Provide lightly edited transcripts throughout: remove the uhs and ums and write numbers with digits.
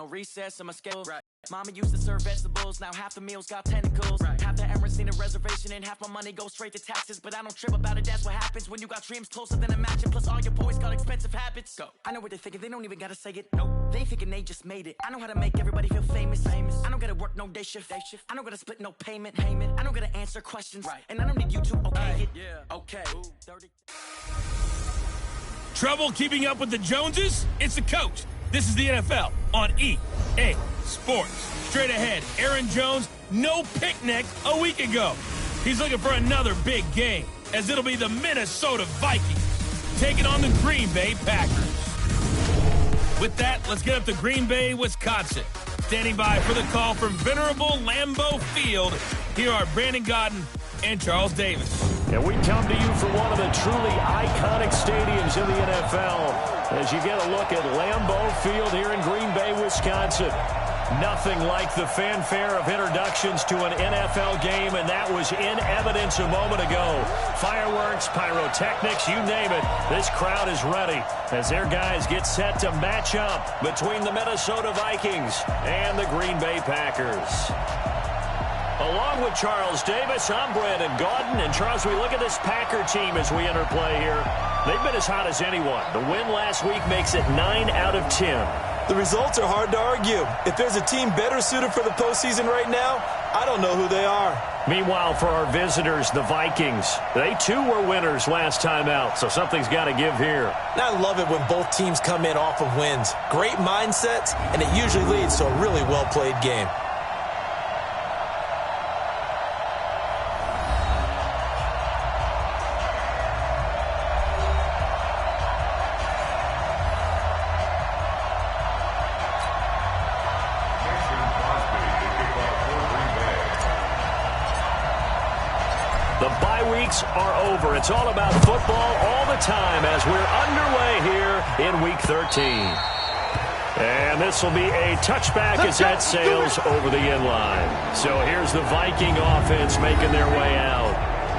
no recess in my schedule. Right. Mama used to serve vegetables, now half the meals got tentacles. Right. Half the Emirates need a reservation and half my money goes straight to taxes. But I don't trip about it, that's what happens when you got dreams closer than a match. And plus all your boys got expensive habits. Go. I know what they're thinking, they don't even gotta say it. Nope. They thinking they just made it. I know how to make everybody feel famous. I don't gotta work no day shift. I don't gotta split no payment. I don't gotta answer questions. Right. And I don't need you to okay it. Yeah. Okay. 30. Trouble keeping up with the Joneses? It's the coach. This is the NFL on EA Sports. Straight ahead, Aaron Jones, no picnic a week ago. He's looking for another big game, as it'll be the Minnesota Vikings taking on the Green Bay Packers. With that, let's get up to Green Bay, Wisconsin. Standing by for the call from venerable Lambeau Field, here are Brandon Godden and Charles Davis. And we come to you from one of the truly iconic stadiums in the NFL as you get a look at Lambeau Field here in Green Bay, Wisconsin. Nothing like the fanfare of introductions to an NFL game, and that was in evidence a moment ago. Fireworks, pyrotechnics, you name it. This crowd is ready as their guys get set to match up between the Minnesota Vikings and the Green Bay Packers. Along with Charles Davis, I'm Brandon Gaudin. And Charles, we look at this Packer team as we enter play here. They've been as hot as anyone. The win last week makes it 9 out of 10. The results are hard to argue. If there's a team better suited for the postseason right now, I don't know who they are. Meanwhile, for our visitors, the Vikings, they too were winners last time out, so something's got to give here. And I love it when both teams come in off of wins. Great mindsets, and it usually leads to a really well-played game. The bye weeks are over. It's all about football all the time as we're underway here in Week 13. And this will be a touchback as that sails over the inline. So here's the Viking offense making their way out.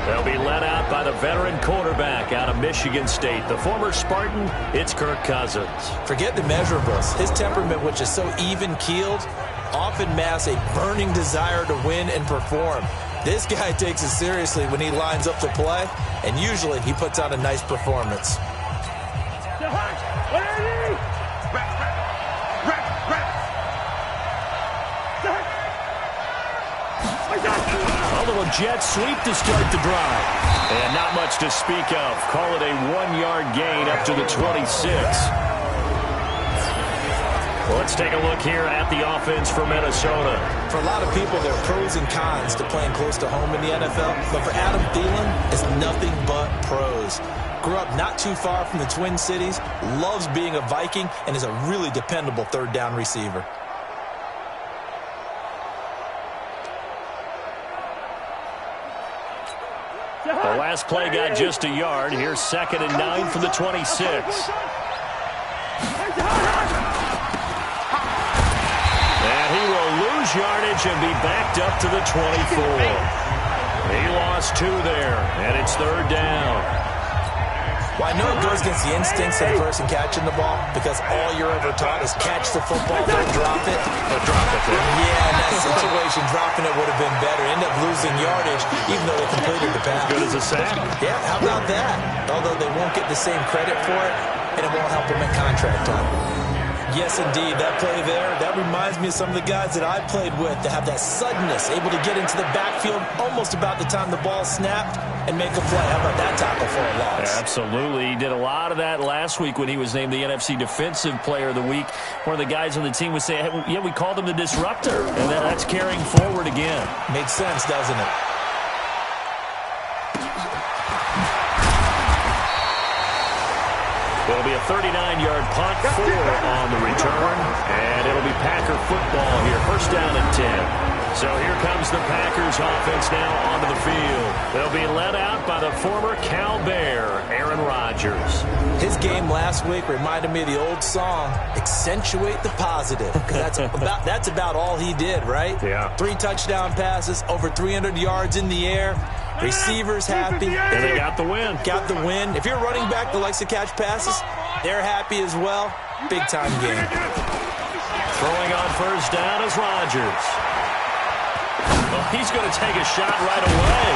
They'll be led out by the veteran quarterback out of Michigan State. The former Spartan, it's Kirk Cousins. Forget the measurables. His temperament, which is so even-keeled, often masks a burning desire to win and perform. This guy takes it seriously when he lines up to play, and usually he puts on a nice performance. A little jet sweep to start the drive. And not much to speak of. Call it a 1-yard gain up to the 26. Well, let's take a look here at the offense for Minnesota. For a lot of people, there are pros and cons to playing close to home in the NFL. But for Adam Thielen, it's nothing but pros. Grew up not too far from the Twin Cities, loves being a Viking, and is a really dependable third-down receiver. The last play got just a yard. Here's 2nd and 9 from the 26. And he will lose yardage and be backed up to the 24. He lost 2 there, and it's 3rd down. Well, I know it goes against the instincts of the person catching the ball because all you're ever taught is catch the football, don't drop it. But drop it there. Yeah, in that situation, dropping it would have been better. End up losing yardage, even though they completed the pass. As good as a sack. Yeah, how about that? Although they won't get the same credit for it, and it won't help them at contract time. Yes, indeed, that play there, that reminds me of some of the guys that I played with that have that suddenness, able to get into the backfield almost about the time the ball snapped and make a play. How about that tackle for a loss? Yeah, absolutely. He did a lot of that last week when he was named the NFC Defensive Player of the Week. One of the guys on the team would say, hey, yeah, we called him the disruptor, and that's carrying forward again. Makes sense, doesn't it? It'll be a 39-yard punt, 4 on the return, and it'll be Packer football here. 1st down and 10. So here comes the Packers offense now onto the field. They'll be led out by the former Cal Bear, Aaron Rodgers. His game last week reminded me of the old song, Accentuate the Positive. Because that's about all he did, right? Yeah. 3 touchdown passes, over 300 yards in the air. Receivers happy. And they got the win. Got the win. If you're a running back that likes to catch passes, they're happy as well. Big-time game. Throwing on first down is Rodgers. Well, he's going to take a shot right away.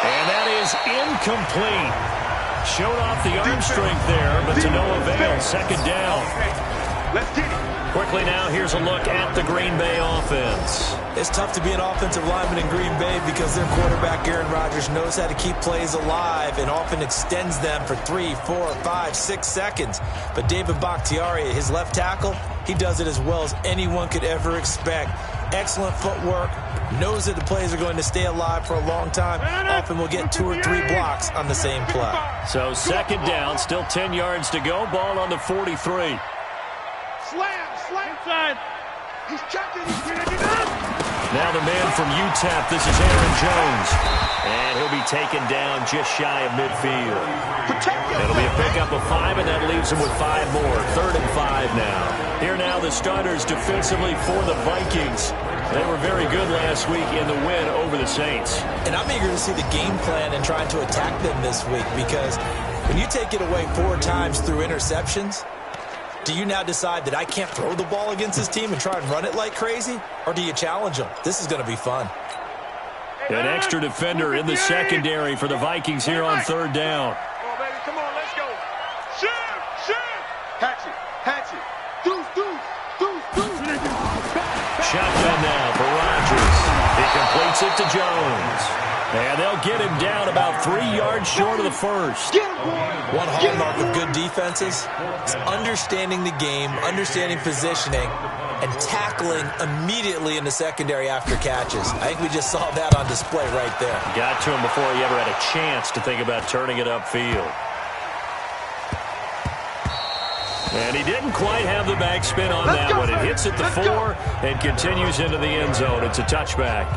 And that is incomplete. Showed off the arm strength there, but to no avail. Second down. Let's get it. Quickly now, here's a look at the Green Bay offense. It's tough to be an offensive lineman in Green Bay because their quarterback, Aaron Rodgers, knows how to keep plays alive and often extends them for 3, 4, 5, 6 seconds. But David Bakhtiari, his left tackle, he does it as well as anyone could ever expect. Excellent footwork, knows that the plays are going to stay alive for a long time. Often will get 2 or 3 blocks on the same play. So second down, still 10 yards to go. Ball on the 43. Slam inside. He's checking. He's getting it up. Now the man from UTEP, this is Aaron Jones. And he'll be taken down just shy of midfield. It'll be a pickup of 5, and that leaves him with 5 more. 3rd and 5 now. Here now the starters defensively for the Vikings. They were very good last week in the win over the Saints. And I'm eager to see the game plan and trying to attack them this week because when you take it away 4 times through interceptions, do you now decide that I can't throw the ball against this team and try and run it like crazy? Or do you challenge them? This is going to be fun. An extra defender in the secondary for the Vikings here on 3rd down. Come on, baby. Come on, let's go. Shoot. Hatch it. Deuce. Shotgun now for Rodgers. He completes it to Jones. And they'll get him down about 3 yards short of the first. One hallmark of good defenses is understanding the game, understanding positioning, and tackling immediately in the secondary after catches. I think we just saw that on display right there. Got to him before he ever had a chance to think about turning it upfield. And he didn't quite have the backspin on that one. It hits at the 4 and continues into the end zone. It's a touchback.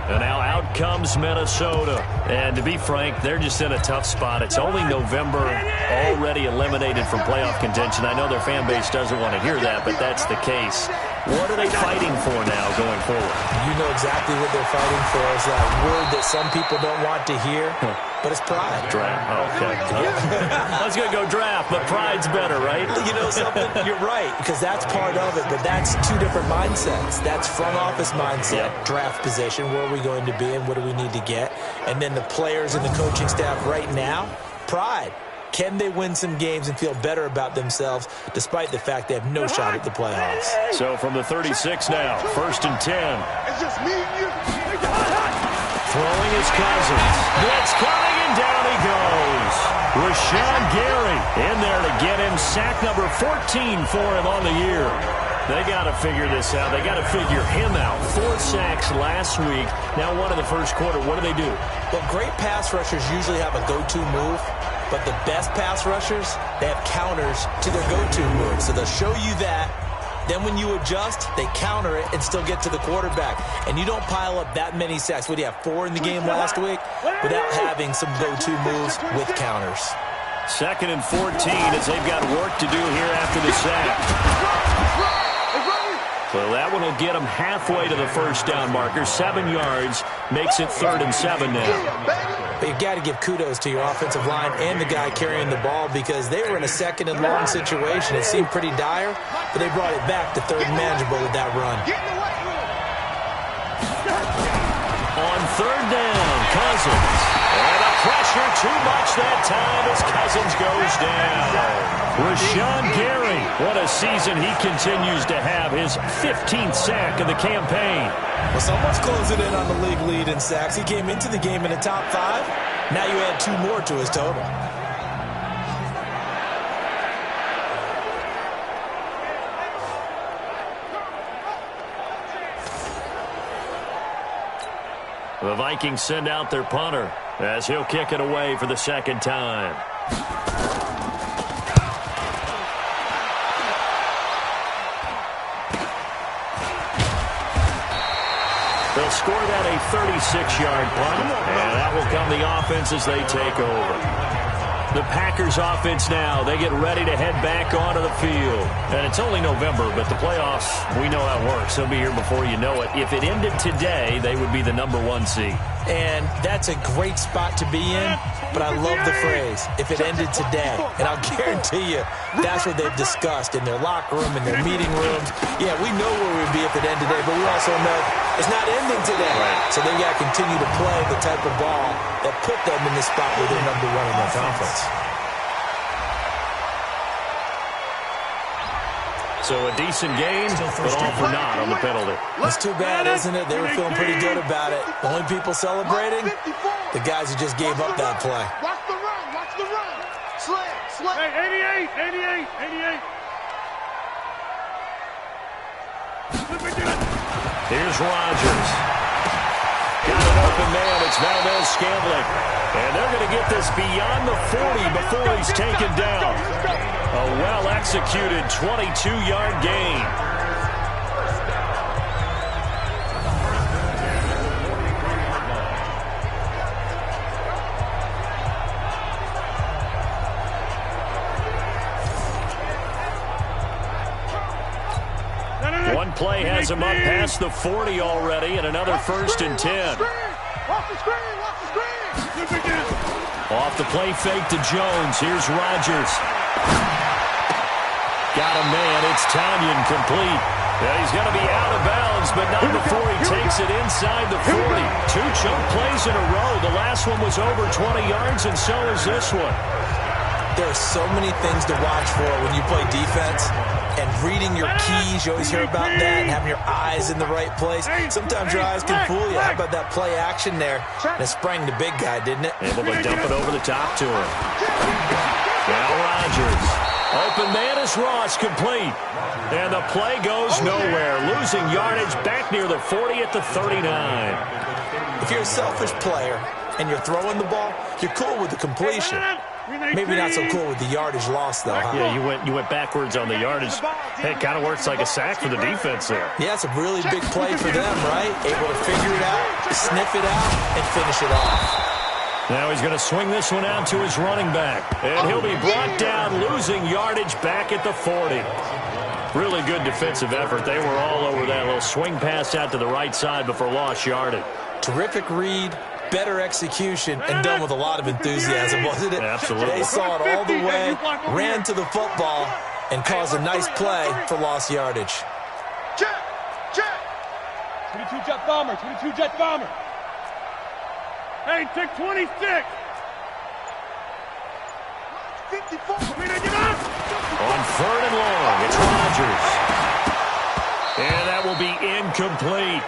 And now out comes Minnesota. And to be frank, they're just in a tough spot. It's only November, already eliminated from playoff contention. I know their fan base doesn't want to hear that, but that's the case. What are they fighting for now going forward? You know exactly what they're fighting for. Is that word that some people don't want to hear, but it's pride. Draft. Oh, okay. I was going to go draft, but pride's better, right? You know something? You're right, because that's part of it, but that's 2 different mindsets. That's front office mindset, draft position, where are we going to be and what do we need to get? And then the players and the coaching staff right now, pride. Can they win some games and feel better about themselves despite the fact they have no shot at the playoffs? So from the 36 now, 1st and 10. It's just me and you. Throwing his Cousins. Blitz coming, and down he goes. Rashawn Gary in there to get him sack number 14 for him on the year. They got to figure this out. They got to figure him out. 4 sacks last week. Now 1 in the first quarter. What do? Well, great pass rushers usually have a go-to move, but the best pass rushers, they have counters to their go-to move. So they'll show you that. Then when you adjust, they counter it and still get to the quarterback. And you don't pile up that many sacks. What do you have, 4 in the game last week? Without having some go-to moves with counters. 2nd and 14 as they've got work to do here after the sack. Well, that one will get them halfway to the first down marker. 7 yards makes it 3rd and 7 now. But you've got to give kudos to your offensive line and the guy carrying the ball because they were in a 2nd and long situation. It seemed pretty dire, but they brought it back to 3rd and manageable with that run. On 3rd down, Cousins. And a pressure too much that time as Cousins goes down. Rashawn Gary, what a season he continues to have. His 15th sack of the campaign. Well, someone's closing in on the league lead in sacks. He came into the game in the top 5. Now you add 2 more to his total. The Vikings send out their punter as he'll kick it away for the 2nd time. They'll score that a 36-yard punt, and that will come the offense as they take over. The Packers offense now. They get ready to head back onto the field. And it's only November, but the playoffs, we know how it works. They'll be here before you know it. If it ended today, they would be the #1 seed. And that's a great spot to be in, but I love the phrase, if it ended today. And I'll guarantee you, that's what they've discussed in their locker room, in their meeting rooms. Yeah, we know where we'd be if it ended today, but we also know it's not ending today. Right. So they got to continue to play the type of ball that put them in the spot where they're #1 in their conference. So a decent game, but all for naught on the penalty. It's too bad, isn't it? They were feeling pretty good about it. The only people celebrating, the guys who just gave up that play. Watch the run. Watch the run. Slam. Hey, 88. Here's Rodgers. Got an open man. It's Valdez-Scantling. And they're going to get this beyond the 40 before he's taken down. A well-executed 22-yard gain. One play has him up past the 40 already, and another 1st and 10. Watch the screen. Off the play fake to Jones. Here's Rodgers. Got a man. It's Tanyan complete. Yeah, he's going to be out of bounds, but not before he takes it inside the 40. 2 choke plays in a row. The last one was over 20 yards, and so is this one. There are so many things to watch for when you play defense. And reading your keys, you always hear about that, and having your eyes in the right place. Sometimes your eyes can fool you. How about that play action there? And it sprang the big guy, didn't it? Able to dump it over the top to him. Now Rodgers. Open man is Ross, complete. And the play goes nowhere. Losing yardage back near the 40 at the 39. If you're a selfish player and you're throwing the ball, you're cool with the completion. Maybe not so cool with the yardage loss, though, huh? Yeah, you went backwards on the yardage. Hey, it kind of works like a sack for the defense there. Yeah, it's a really big play for them, right? Able to figure it out, sniff it out, and finish it off. Now he's going to swing this one out to his running back. And he'll be brought down, losing yardage back at the 40. Really good defensive effort. They were all over that little swing pass out to the right side before lost yardage. Terrific read. Better execution, and done with a lot of enthusiasm, wasn't it? Absolutely. They saw it all the way, ran to the football, and caused a nice play for lost yardage. Check. 22 jet bomber. Hey, take 26. 54. On 3rd and long, it's Rodgers. And that will be incomplete.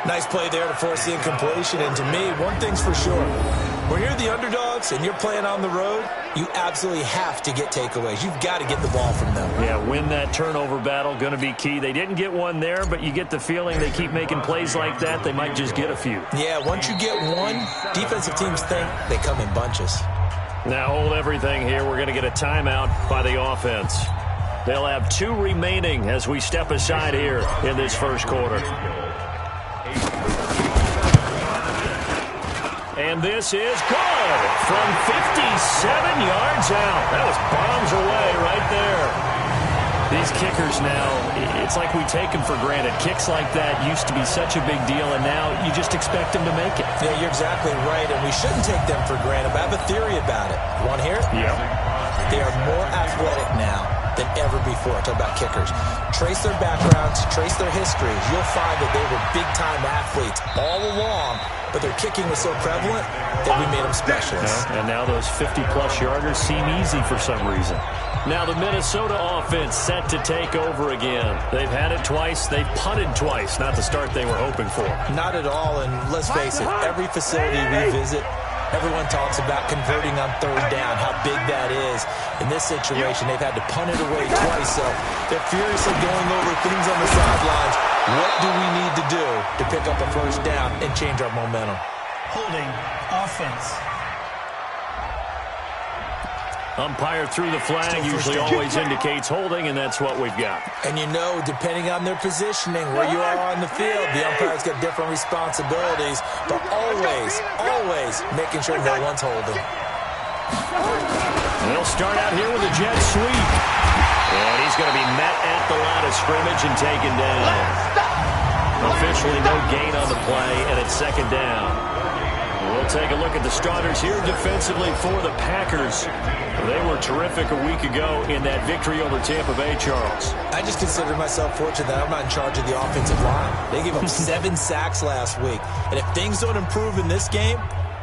Nice play there to force the incompletion, and to me, one thing's for sure. When you're the underdogs and you're playing on the road, you absolutely have to get takeaways. You've got to get the ball from them. Yeah, win that turnover battle, going to be key. They didn't get one there, but you get the feeling they keep making plays like that, they might just get a few. Yeah, once you get one, defensive teams think they come in bunches. Now hold everything here. We're going to get a timeout by the offense. They'll have 2 remaining as we step aside here in this first quarter. And this is good from 57 yards out. That was bombs away right there. These kickers now, it's like we take them for granted. Kicks like that used to be such a big deal, and now you just expect them to make it. Yeah, you're exactly right, and we shouldn't take them for granted, but I have a theory about it. You want to hear it? Yeah. They are more athletic now than ever before. Talk about kickers. Trace their backgrounds, trace their histories. You'll find that they were big-time athletes all along, but their kicking was so prevalent that we made them specialists. And now those 50-plus yarders seem easy for some reason. Now the Minnesota offense set to take over again. They've had it twice. They've punted twice. Not the start they were hoping for. Not at all, and let's face it, every facility we visit, everyone talks about converting on 3rd down, how big that is. In this situation, they've had to punt it away twice, so they're furiously going over things on the sidelines. What do we need to do to pick up a 1st down and change our momentum? Holding offense. Umpire through the flag usually always indicates holding, and that's what we've got. And you know, depending on their positioning, where you are on the field, the umpire's got different responsibilities, but always making sure no one's holding. They'll start out here with a jet sweep. And he's going to be met at the line of scrimmage and taken down. Officially no gain on the play, and it's second down. We'll take a look at the starters here defensively for the Packers. They were terrific a week ago in that victory over Tampa Bay, Charles. I just consider myself fortunate that I'm not in charge of the offensive line. They gave up 7 sacks last week. And if things don't improve in this game,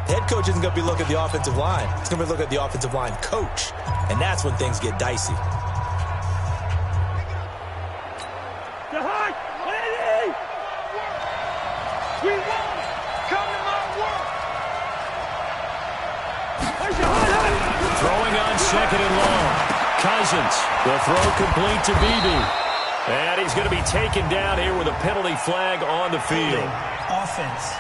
the head coach isn't going to be looking at the offensive line. He's going to be looking at the offensive line coach. And that's when things get dicey. Throwing on second and long. Cousins, the throw complete to Beebe. And he's going to be taken down here with a penalty flag on the field. Offense.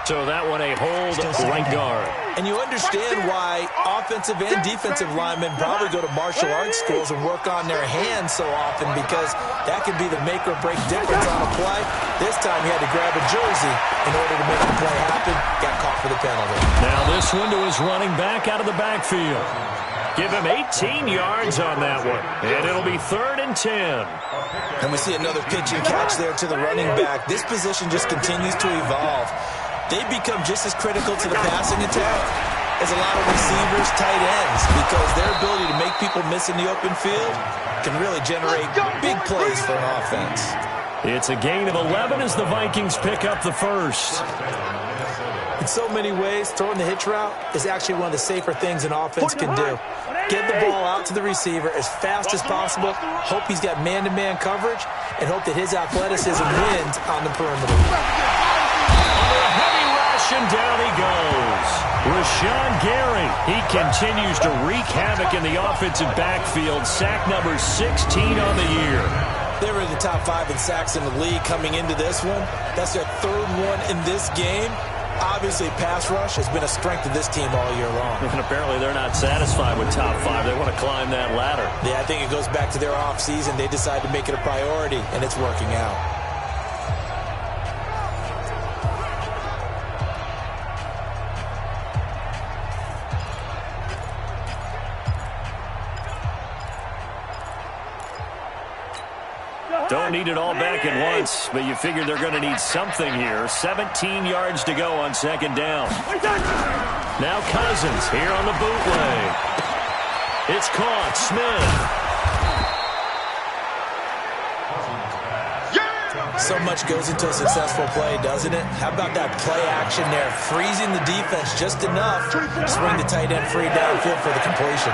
So that one a hold right guard. And you understand why offensive and defensive linemen probably go to martial arts schools and work on their hands so often, because that can be the make or break difference on a play. This time he had to grab a jersey in order to make the play happen. Got caught for the penalty. Now this one to his running back out of the backfield. Give him 18 yards on that one. And it'll be 3rd and 10. And we see another pitch and catch there to the running back. This position just continues to evolve. They become just as critical to the passing attack as a lot of receivers, tight ends, because their ability to make people miss in the open field can really generate big plays for an offense. It's a gain of 11 as the Vikings pick up the first. In so many ways, throwing the hitch route is actually one of the safer things an offense can do. Get the ball out to the receiver as fast as possible, hope he's got man-to-man coverage, and hope that his athleticism wins on the perimeter. And down he goes. Rashawn Gary, he continues to wreak havoc in the offensive backfield. Sack number 16 on the year. They were in the top 5 in sacks in the league coming into this one. That's their 3rd one in this game. Obviously, pass rush has been a strength of this team all year long. And apparently they're not satisfied with top 5. They want to climb that ladder. Yeah, I think it goes back to their offseason. They decided to make it a priority, and it's working out. Don't need it all back at once, but you figure they're going to need something here. 17 yards to go on second down. Now Cousins here on the bootleg. It's caught. Smith. So much goes into a successful play, doesn't it? How about that play action there? Freezing the defense just enough to swing the tight end free downfield for the completion.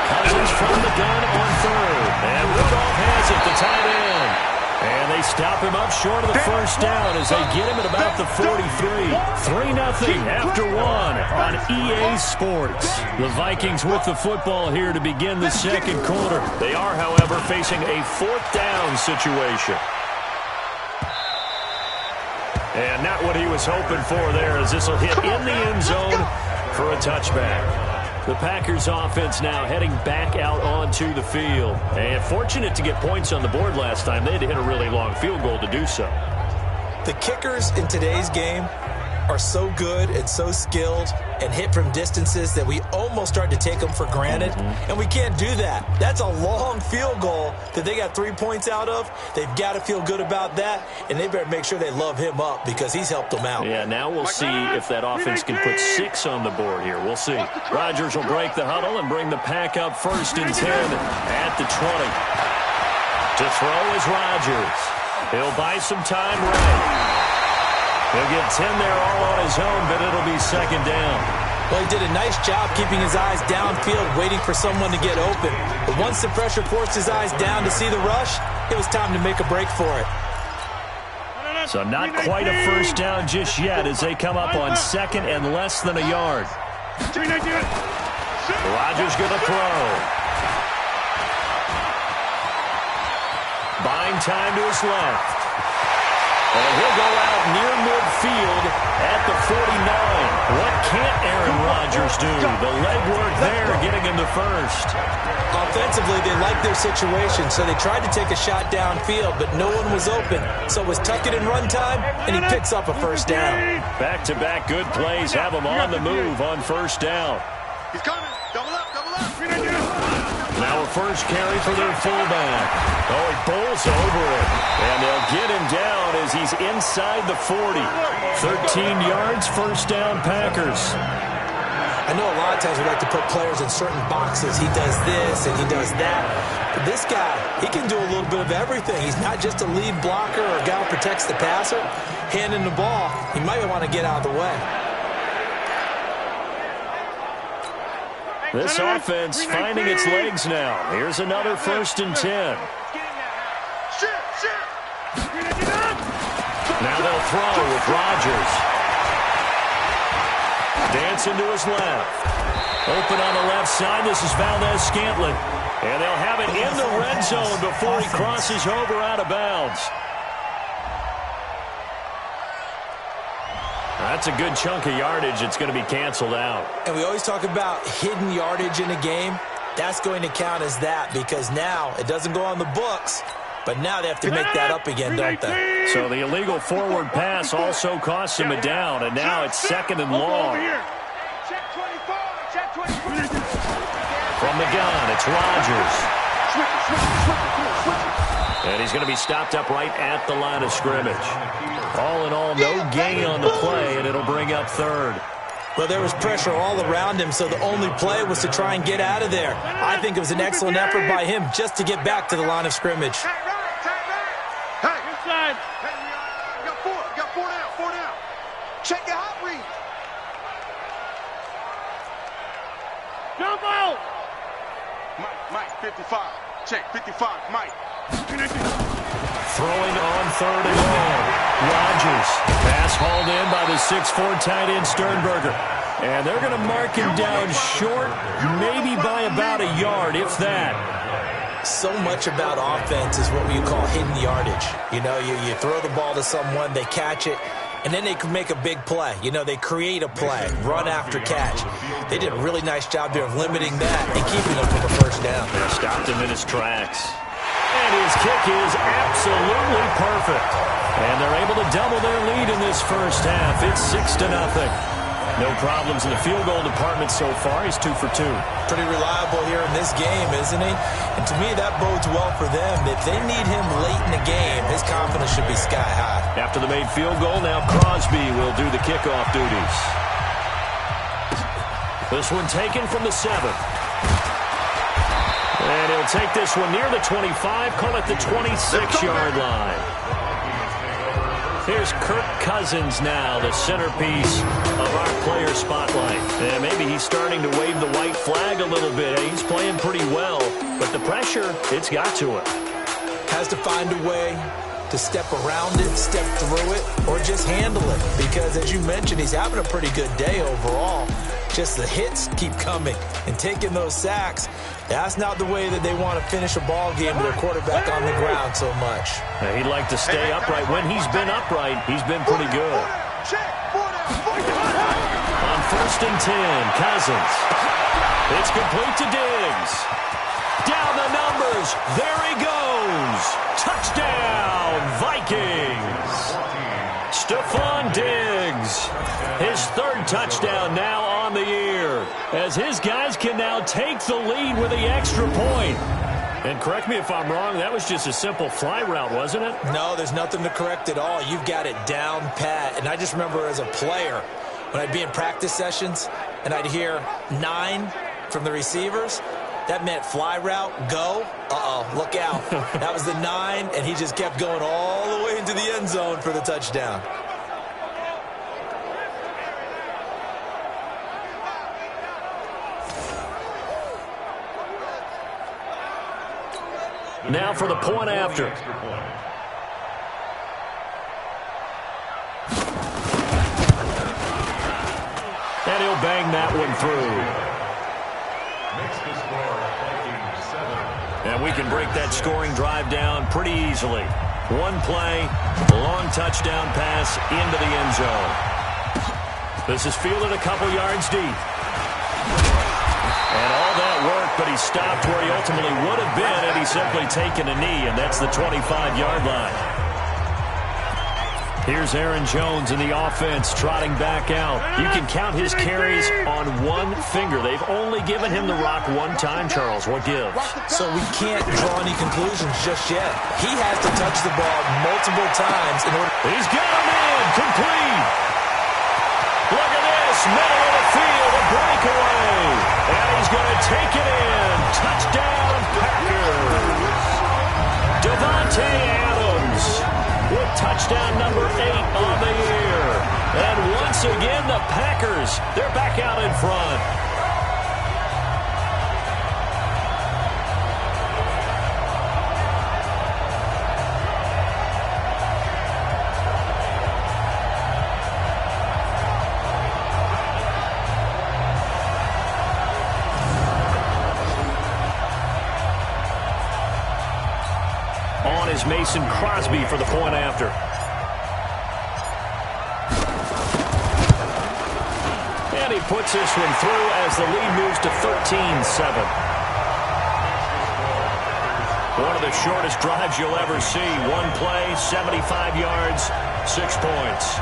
Cousins from the gun on 3rd. And Rudolph has it, the tight end. And they stop him up short of the first down as they get him at about the 43. 3-0 after 1 on EA Sports. The Vikings with the football here to begin the second quarter. They are, however, facing a 4th down situation. And not what he was hoping for there, as this will hit in the end zone for a touchback. The Packers offense now heading back out onto the field. And fortunate to get points on the board last time. They had to hit a really long field goal to do so. The kickers in today's game are so good and so skilled and hit from distances that we almost start to take them for granted. And we can't do that. That's a long field goal that they got 3 points out of. They've got to feel good about that, and they better make sure they love him up because he's helped them out. Yeah, now we'll see if that offense can put 6 on the board here. We'll see. Rodgers will break the huddle and bring the pack up 1st and 10 at the 20. To throw is Rodgers. He'll buy some time right. He'll get 10 there all on his own, but it'll be second down. Well, he did a nice job keeping his eyes downfield, waiting for someone to get open. But once the pressure forced his eyes down to see the rush, it was time to make a break for it. So not quite a first down just yet as they come up on 2nd and less than a yard. Rodgers going to throw. Buying time to his left. And he'll go out near midfield Chargers do. The legwork there getting him the first. Offensively, they liked their situation, so they tried to take a shot downfield, but no one was open. So it was tuck it and run time, and he picks up a first down. Back-to-back good plays have him on the move on first down. He's coming. Double up, double up. Now a first carry for their fullback. Oh, he bowls over it. And they'll get him down as he's inside the 40. 13 yards, first down, Packers. I know a lot of times we like to put players in certain boxes. He does this and he does that. But this guy, he can do a little bit of everything. He's not just a lead blocker or a guy who protects the passer. Handing the ball, he might want to get out of the way. This offense finding its legs now. Here's another 1st and 10. Now they'll throw with Rodgers. Dancing to his left. Open on the left side. This is Valdez-Scantling. And they'll have it in the red zone before he crosses over out of bounds. That's a good chunk of yardage. It's going to be canceled out. And we always talk about hidden yardage in a game. That's going to count as that because now it doesn't go on the books, but now they have to make that up again, don't they? So the illegal forward pass also costs him a down, and now it's 2nd and long. From the gun, it's Rodgers. And he's going to be stopped up right at the line of scrimmage. All in all, no gain on the play, and it'll bring up 3rd. Well, there was pressure all around him, so the only play was to try and get out of there. I think it was an excellent effort by him just to get back to the line of scrimmage. Hey, good side. Hey, you got four down. Check your hot read. Jump out. Mike, 55. Check, 55, Mike. Throwing on 3rd and long. Rodgers. Pass hauled in by the 6'4" tight end Sternberger. And they're going to mark him down short, maybe by about a yard, if that. So much about offense is what we call hidden yardage. You know, you throw the ball to someone, they catch it, and then they can make a big play. You know, they create a play, run after catch. They did a really nice job there of limiting that and keeping them from a first down. They stopped him in his tracks. And his kick is absolutely perfect. And they're able to double their lead in this first half. It's 6-0. No problems in the field goal department so far. He's 2 for 2. Pretty reliable here in this game, isn't he? And to me, that bodes well for them. If they need him late in the game, his confidence should be sky high. After the made field goal, now Crosby will do the kickoff duties. This one taken from the 7. And he'll take this one near the 25, call it the 26-yard line. Here's Kirk Cousins now, the centerpiece of our player spotlight. And maybe he's starting to wave the white flag a little bit. He's playing pretty well, but the pressure, it's got to him. Has to find a way to step around it, step through it, or just handle it. Because as you mentioned, he's having a pretty good day overall. Just the hits keep coming and taking those sacks. That's not the way that they want to finish a ball game with their quarterback on the ground so much. He'd like to stay upright. When he's been upright, he's been pretty good. On 1st and 10, Cousins. It's complete to Diggs. Down the numbers. There he goes. Touchdown, Vikings. Stephon Diggs. His 3rd touchdown now on the year, as his guys can now take the lead with the extra point. And correct me if I'm wrong, that was just a simple fly route, wasn't it? No, there's nothing to correct at all. You've got it down pat. And I just remember as a player, when I'd be in practice sessions and I'd hear 9 from the receivers, that meant fly route, go. Uh-oh, look out. That was the 9, and he just kept going all the way into the end zone for the touchdown. Now for the point after. And he'll bang that one through. And we can break that scoring drive down pretty easily. One play, long touchdown pass into the end zone. This is fielded a couple yards deep. And all that work, but he stopped where he ultimately would have been had he simply taken a knee, and that's the 25-yard line. Here's Aaron Jones in the offense trotting back out. You can count his carries on one finger. They've only given him the rock one time, Charles. What gives? So we can't draw any conclusions just yet. He has to touch the ball multiple times in order. He's got him in. Complete. Look at this. Middle of the field. A breakaway. And he's going to take it in. Touchdown, Packers. Devontae Adams with touchdown number 8 on the year. And once again, the Packers, they're back out in front. On is Mason Crosby for the point after. And he puts this one through as the lead moves to 13-7. One of the shortest drives you'll ever see. One play, 75 yards, 6 points.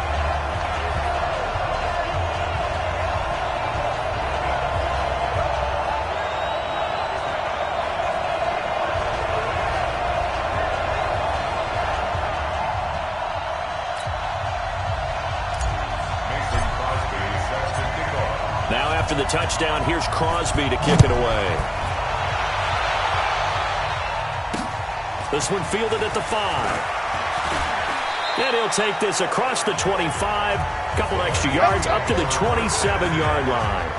Now after the touchdown, here's Crosby to kick it away. This one fielded at the 5. And he'll take this across the 25, couple extra yards up to the 27-yard line.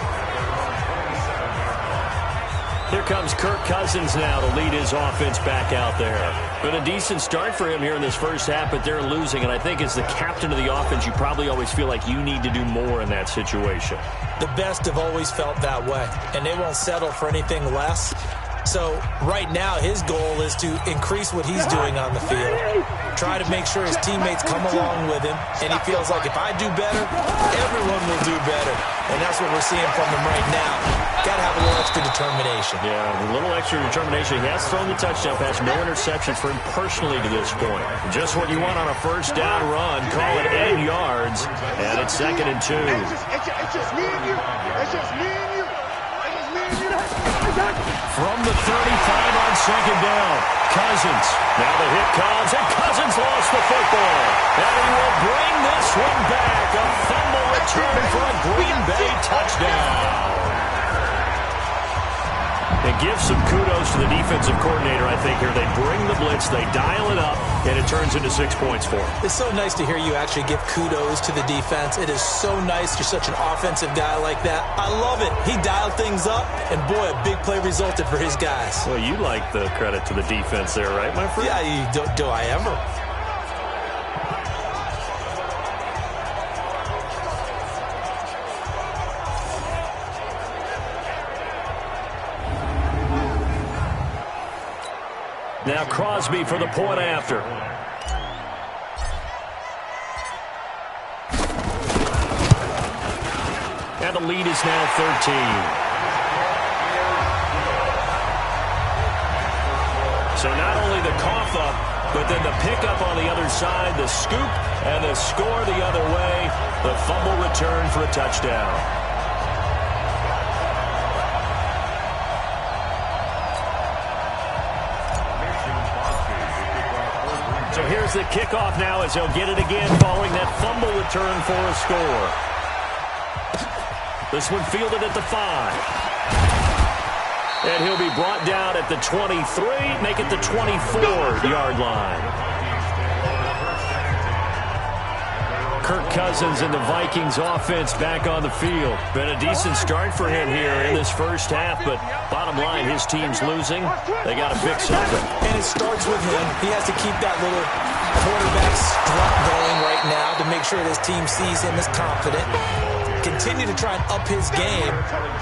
Here comes Kirk Cousins now to lead his offense back out there. Been a decent start for him here in this first half, but they're losing. And I think as the captain of the offense, you probably always feel like you need to do more in that situation. The best have always felt that way, and they won't settle for anything less. So right now his goal is to increase what he's doing on the field, try to make sure his teammates come along with him, and he feels like if I do better, everyone will do better. And that's what we're seeing from him right now. Got to have a little extra determination. Yeah, a little extra determination. He has thrown the touchdown pass, no interceptions for him personally to this point. Just what you want on a first down run. Call it 8 yards, and it's 2nd and 2. It's just me and you. It's just me and you. It's just me and you. From the 35 on 2nd down, Cousins. Now the hit comes, and Cousins lost the football. And he will bring this one back. A fumble return for a Green Bay touchdown. And give some kudos to the defensive coordinator, I think, here. They bring the blitz, they dial it up, and it turns into 6 points for them. It's so nice to hear you actually give kudos to the defense. It is so nice. You're such an offensive guy like that. I love it. He dialed things up, and boy, a big play resulted for his guys. Well, you like the credit to the defense there, right, my friend? Yeah, do I ever? Now Crosby for the point after. And the lead is now 13. So not only the cough up, but then the pickup on the other side, the scoop, and the score the other way. The fumble return for a touchdown. So here's the kickoff now as he'll get it again following that fumble return for a score. This one fielded at the 5. And he'll be brought down at the 23, make it the 24-yard line. Kirk Cousins and the Vikings offense back on the field. Been a decent start for him here in this first half, but bottom line, his team's losing. They got to fix something. And it starts with him. He has to keep that little quarterback strut going right now to make sure his team sees him as confident. continue to try and up his game,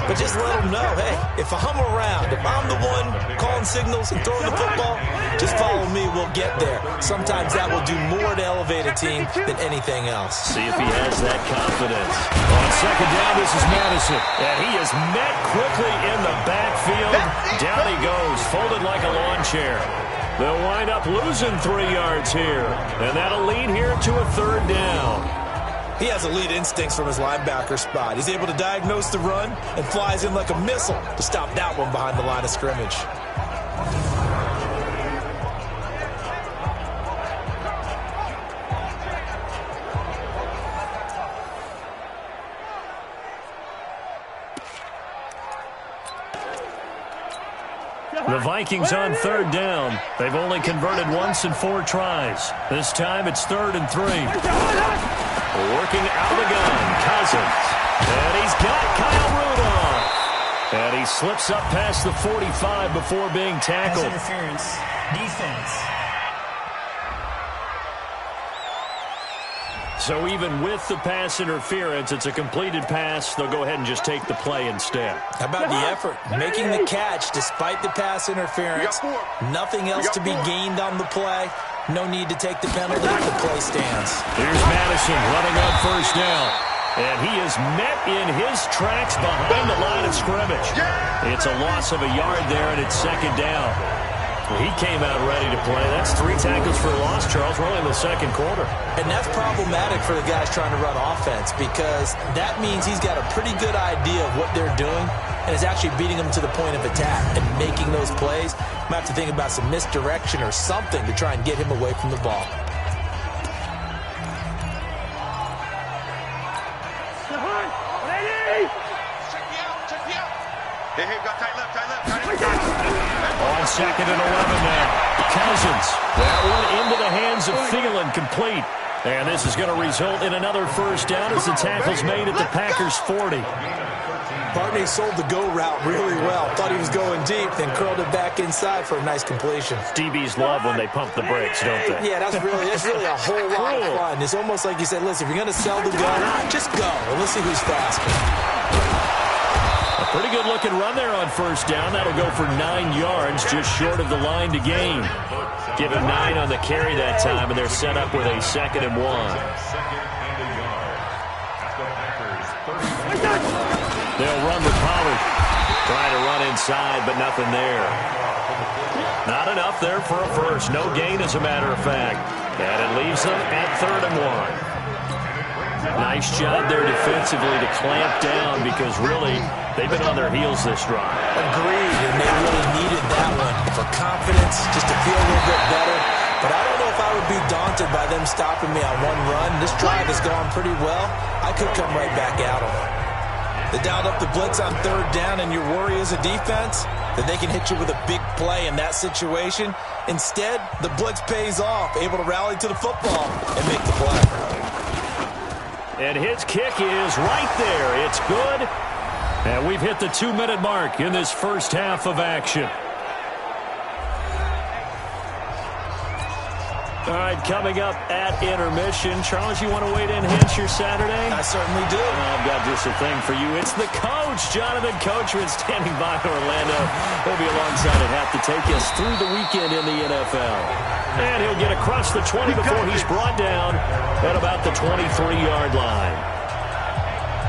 but just let him know, hey, if I'm around, if I'm the one calling signals and throwing the football, just follow me, we'll get there. Sometimes that will do more to elevate a team than anything else. See if he has that confidence. On second down, this is Madison. And he is met quickly in the backfield. Down he goes, folded like a lawn chair. They'll wind up losing 3 yards here. And that'll lead here to a third down. He has elite instincts from his linebacker spot. He's able to diagnose the run and flies in like a missile to stop that one behind the line of scrimmage. The Vikings on third down. They've only converted once in 4 tries. This time it's 3rd and 3. Working out of the gun, Cousins. And he's got Kyle Rudolph. And he slips up past the 45 before being tackled. Pass interference. Defense. So even with the pass interference, it's a completed pass. They'll go ahead and just take the play instead. How about the effort? Making the catch despite the pass interference. Nothing else to be gained on the play. No need to take the penalty. The play stands. Here's Madison running on first down. And he is met in his tracks behind the line of scrimmage. It's a loss of a yard there, and it's second down. He came out ready to play. That's 3 tackles for a loss, Charles. We're only in the second quarter. And that's problematic for the guys trying to run offense because that means he's got a pretty good idea of what they're doing and is actually beating them to the point of attack and making those plays. Might have to think about some misdirection or something to try and get him away from the ball. On second and 11 now. Cousins. That one into the hands of Thielen, complete. And this is going to result in another first down as the tackle's made at the Packers' 40. Barney sold the go route really well. Thought he was going deep, then curled it back inside for a nice completion. DBs love when they pump the brakes, don't they? Yeah, that's really a whole lot of fun. It's almost like you said, listen, if you're going to sell the gun, just go. And let's see who's faster. A pretty good-looking run there on first down. That'll go for 9 yards, just short of the line to gain. Give him 9 on the carry that time, and they're set up with a 2nd and 1. They'll run with Pollard. Trying to run inside, but nothing there. Not enough there for a first. No gain, as a matter of fact. And it leaves them at 3rd and 1. Nice job there defensively to clamp down because really they've been on their heels this drive. Agreed, and they really needed that one for confidence, just to feel a little bit better. But I don't know if I would be daunted by them stopping me on one run. This drive has gone pretty well. I could come right back at them. They dialed up the blitz on 3rd down, and your worry as a defense that they can hit you with a big play in that situation. Instead, the blitz pays off, able to rally to the football and make the play. And his kick is right there. It's good. And we've hit the 2-minute mark in this first half of action. All right, coming up at intermission. Charles, you want to wait in Hinch your Saturday? I certainly do. I've got just a thing for you. It's the coach, Jonathan Coachman, standing by in Orlando. He'll be alongside at half to take us through the weekend in the NFL. And he'll get across the 20 before he's brought down at about the 23-yard line.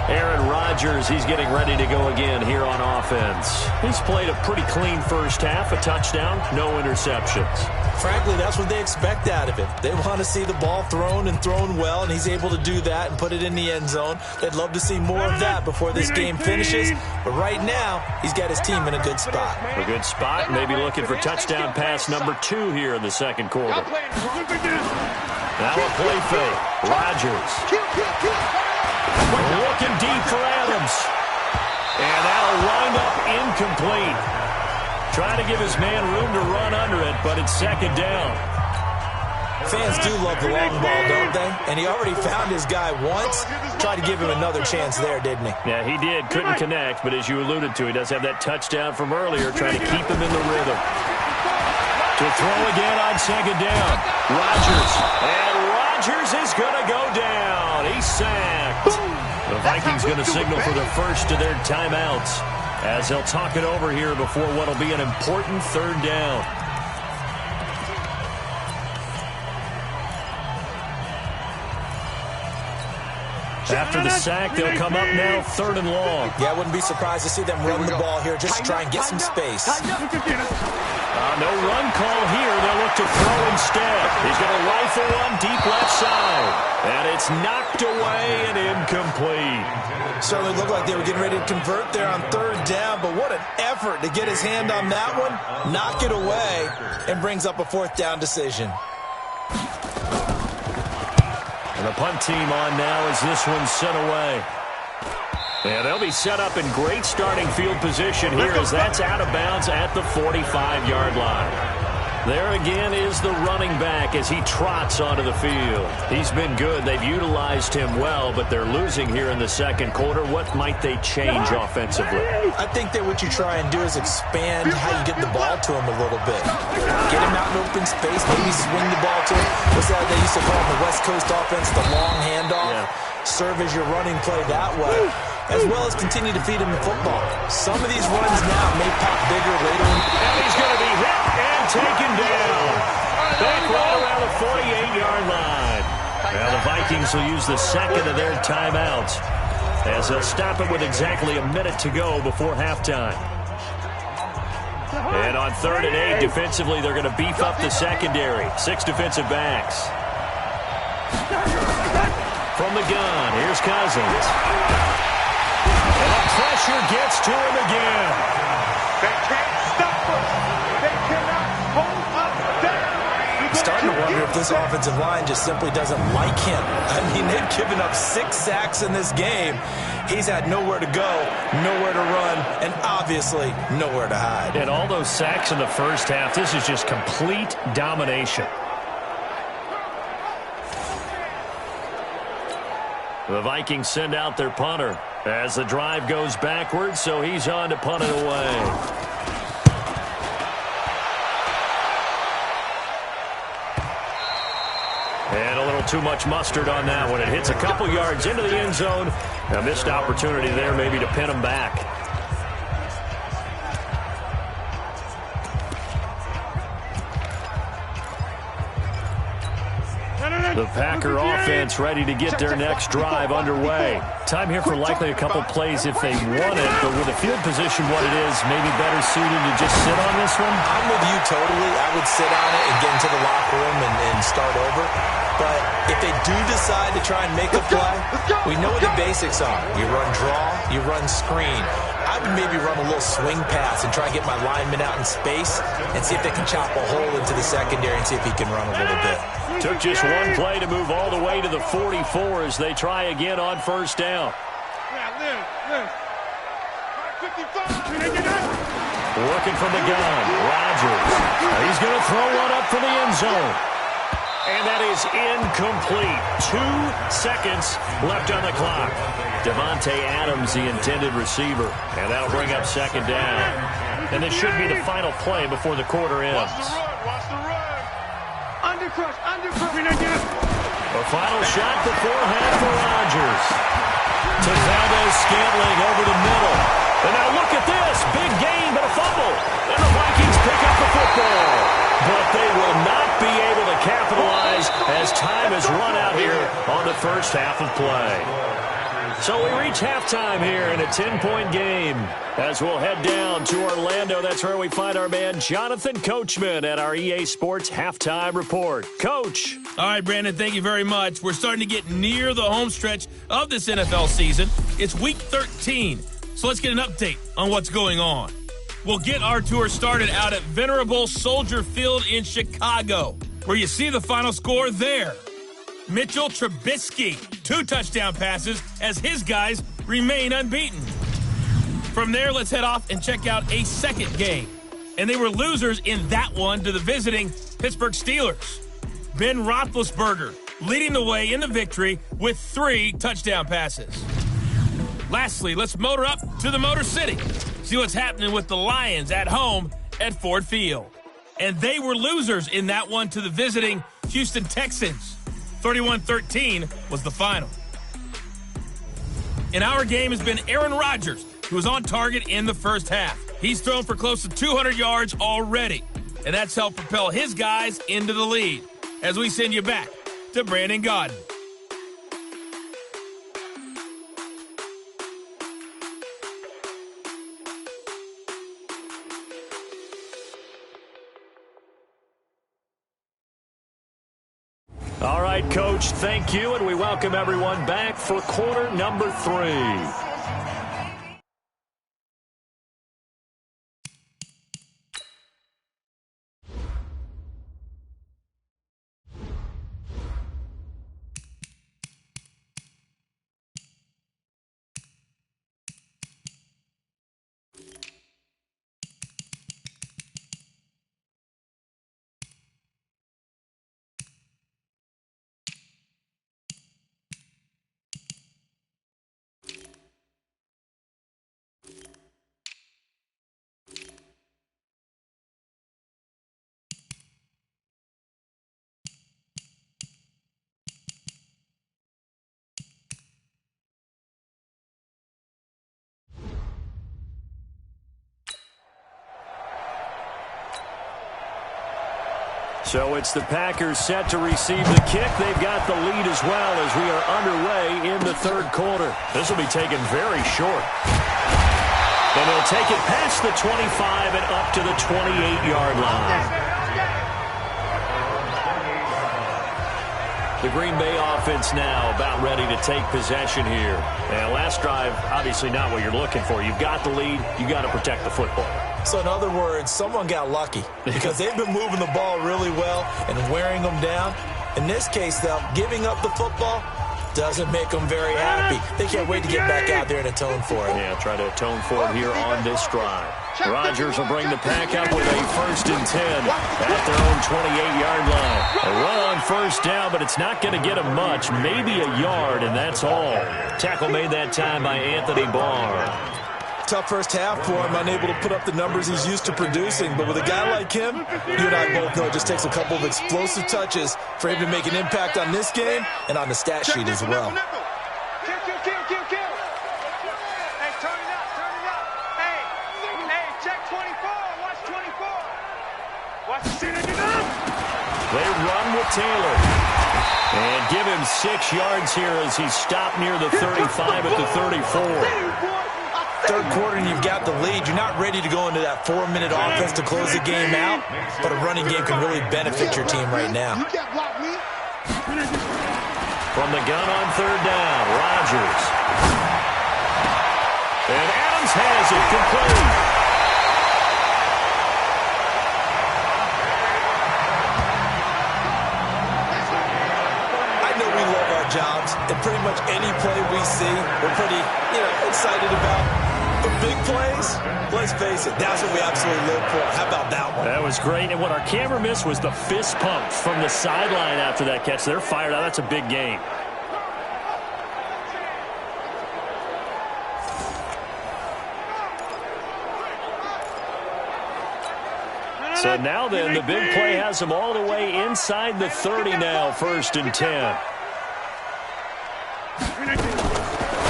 Aaron Rodgers, he's getting ready to go again here on offense. He's played a pretty clean first half, a touchdown, no interceptions. Frankly, that's what they expect out of him. They want to see the ball thrown and thrown well, and he's able to do that and put it in the end zone. They'd love to see more of that before this game finishes. But right now, he's got his team in a good spot. A good spot, maybe looking for touchdown pass number 2 here in the second quarter. Now a play fake. Rodgers. Looking deep for Adams. And that'll wind up incomplete. Trying to give his man room to run under it, but it's second down. Fans do love the long ball, don't they? And he already found his guy once. Tried to give him another chance there, didn't he? Yeah, he did. Couldn't connect, but as you alluded to, he does have that touchdown from earlier, trying to keep him in the rhythm. To throw again on second down. Rodgers. And Rodgers is going to go down. He's sacked. The Vikings going to signal for the first of their timeouts as they'll talk it over here before what will be an important third down. After the sack, they'll come up now 3rd and long. Yeah, I wouldn't be surprised to see them run the ball here just to try and get some space. No run call here. They'll look to throw instead. He's going to rifle one deep left side. And it's knocked away and incomplete. Certainly looked like they were getting ready to convert there on 3rd down, but what an effort to get his hand on that one, knock it away, and brings up a 4th down decision. And the punt team on now as this one's sent away. And they'll be set up in great starting field position here as that's out of bounds at the 45-yard line. There again is the running back as he trots onto the field. He's been good. They've utilized him well, but they're losing here in the second quarter. What might they change offensively? I think that what you try and do is expand how you get the ball to him a little bit. Get him out in open space, maybe swing the ball to him. What's that they used to call the West Coast offense, the long handoff? Yeah. Serve as your running play that way, as well as continue to feed him the football. Some of these runs now may pop bigger later. And he's going to be hit and taken down. Back right around the 48-yard line. Now the Vikings will use the second of their timeouts as they'll stop it with exactly a minute to go before halftime. And on 3rd and 8, defensively, they're going to beef up the secondary. 6 defensive backs. From the gun, here's Cousins. And the pressure gets to him again. They can't stop us. They cannot hold us down. I'm starting to wonder if this offensive line just simply doesn't like him. I mean, they've given up 6 sacks in this game. He's had nowhere to go, nowhere to run, and obviously nowhere to hide. And all those sacks in the first half, this is just complete domination. The Vikings send out their punter as the drive goes backwards, so he's on to punt it away. And a little too much mustard on that one. It hits a couple yards into the end zone. A missed opportunity there maybe to pin him back. The Packer offense ready to get their next drive underway. Time here for likely a couple plays if they want it, but with the field position what it is, maybe better suited to just sit on this one? I'm with you totally. I would sit on it and get into the locker room and start over. But if they do decide to try and make a play, we know what the basics are. You run draw, you run screen. I would maybe run a little swing pass and try and get my lineman out in space and see if they can chop a hole into the secondary and see if he can run a little bit. Took just one play to move all the way to the 44 as they try again on 1st down. Working from the gun, Rodgers. He's going to throw one up for the end zone. And that is incomplete. 2 seconds left on the clock. Devontae Adams, the intended receiver. And that'll bring up 2nd down. And this should be the final play before the quarter ends. Watch the run. Undercrush. A final shot beforehand for Rodgers. To Valdez-Scantling over the middle. And now look at this. Big gain, but a fumble. And the Vikings pick up the football. But they will not be able to capitalize as time has run out here on the first half of play. So we reach halftime here in a 10-point game. As we'll head down to Orlando, that's where we find our man Jonathan Coachman at our EA Sports Halftime Report. Coach. All right, Brandon, thank you very much. We're starting to get near the home stretch of this NFL season. It's Week 13, so let's get an update on what's going on. We'll get our tour started out at Venerable Soldier Field in Chicago, where you see the final score there. Mitchell Trubisky, 2 touchdown passes as his guys remain unbeaten. From there, let's head off and check out a second game. And they were losers in that one to the visiting Pittsburgh Steelers. Ben Roethlisberger leading the way in the victory with 3 touchdown passes. Lastly, let's motor up to the Motor City. See what's happening with the Lions at home at Ford Field. And they were losers in that one to the visiting Houston Texans. 31-13 was the final. in our game has been Aaron Rodgers, who was on target in the first half. He's thrown for close to 200 yards already, and that's helped propel his guys into the lead. As we send you back to Brandon Gaudin. All right, Coach, thank you, and we welcome everyone back for quarter number 3. So it's the Packers set to receive the kick. They've got the lead as well as we are underway in the third quarter. This will be taken very short. And he'll take it past the 25 and up to the 28-yard line. The Green Bay offense now about ready to take possession here. And last drive, obviously not what you're looking for. You've got the lead. You've got to protect the football. So in other words, someone got lucky because they've been moving the ball really well and wearing them down. In this case, though, giving up the football doesn't make them very happy. They can't wait to get back out there and atone for it. Yeah, try to atone for it here on this drive. Rodgers will bring the pack up with a 1st and 10 at their own 28-yard line. A run on first down, but it's not going to get them much. Maybe a yard, and that's all. Tackle made that time by Anthony Barr. Tough first half for him, unable to put up the numbers he's used to producing. But with a guy like him, you and I both know it just takes a couple of explosive touches for him to make an impact on this game and on the stat sheet as well. Kill. Hey, turn it up. Hey, check 24. Watch 24. Watch the shit in your They run with Taylor. And give him 6 yards here as he's stopped near the 35 at the 34. Third quarter and you've got the lead. You're not ready to go into that 4-minute offense to close the game out, but a running game can really benefit your team right now. From the gun on third down, Rodgers. And Adams has it complete. I know we love our jobs, and pretty much any play we see, we're pretty, excited about. But big plays, let's face it, that's what we absolutely live for. How about that one? That was great, and what our camera missed was the fist pump from the sideline after that catch. They're fired out. That's a big game. So now then, the big play has them all the way inside the 30 now, 1st and 10.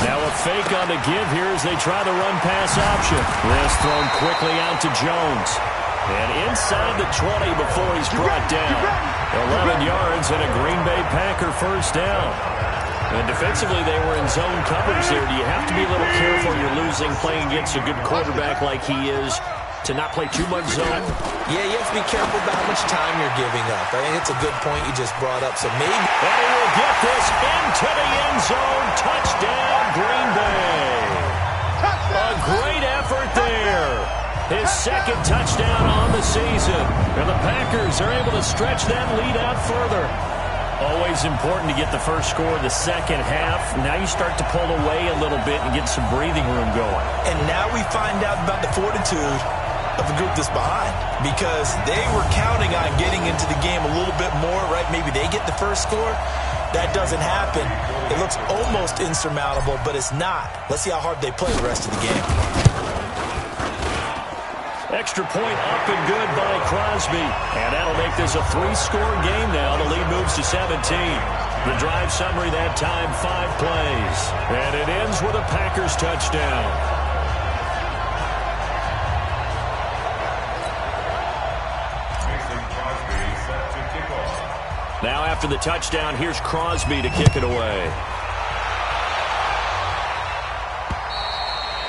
Now a fake on the give here as they try the run-pass option. This thrown quickly out to Jones. And inside the 20 before he's brought down. 11 yards and a Green Bay Packer 1st down. And defensively, they were in zone coverage there. Do you have to be a little careful you're losing playing against a good quarterback like he is to not play too much zone? Yeah, you have to be careful about how much time you're giving up. I think it's a good point you just brought up. So maybe... And he will get this into the end zone. Touchdown, Green Bay. A great effort there. His 2nd touchdown on the season. And the Packers are able to stretch that lead out further. Always important to get the first score of the second half. Now you start to pull away a little bit and get some breathing room going. And now we find out about the fortitude of the group that's behind, because they were counting on getting into the game a little bit more, right? Maybe they get the first score. That doesn't happen. It looks almost insurmountable, but it's not. Let's see how hard they play the rest of the game. Extra point up and good by Crosby. And that'll make this a 3-score game now. The lead moves to 17. The drive summary that time, 5 plays. And it ends with a Packers touchdown. Now after the touchdown, here's Crosby to kick it away.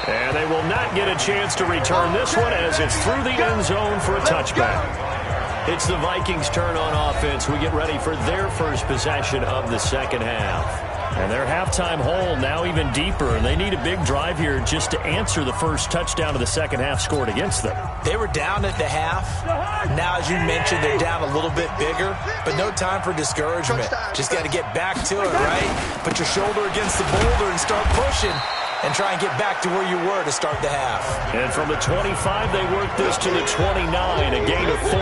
And they will not get a chance to return this one as it's through the end zone for a touchback. It's the Vikings' turn on offense. We get ready for their first possession of the second half. And their halftime hole now even deeper, and they need a big drive here just to answer the first touchdown of the second half scored against them. They were down at the half. Now, as you mentioned, they're down a little bit bigger, but no time for discouragement. Just got to get back to it, right? Put your shoulder against the boulder and start pushing. And try and get back to where you were to start the half. And from the 25, they work this to the 29, a gain of 4.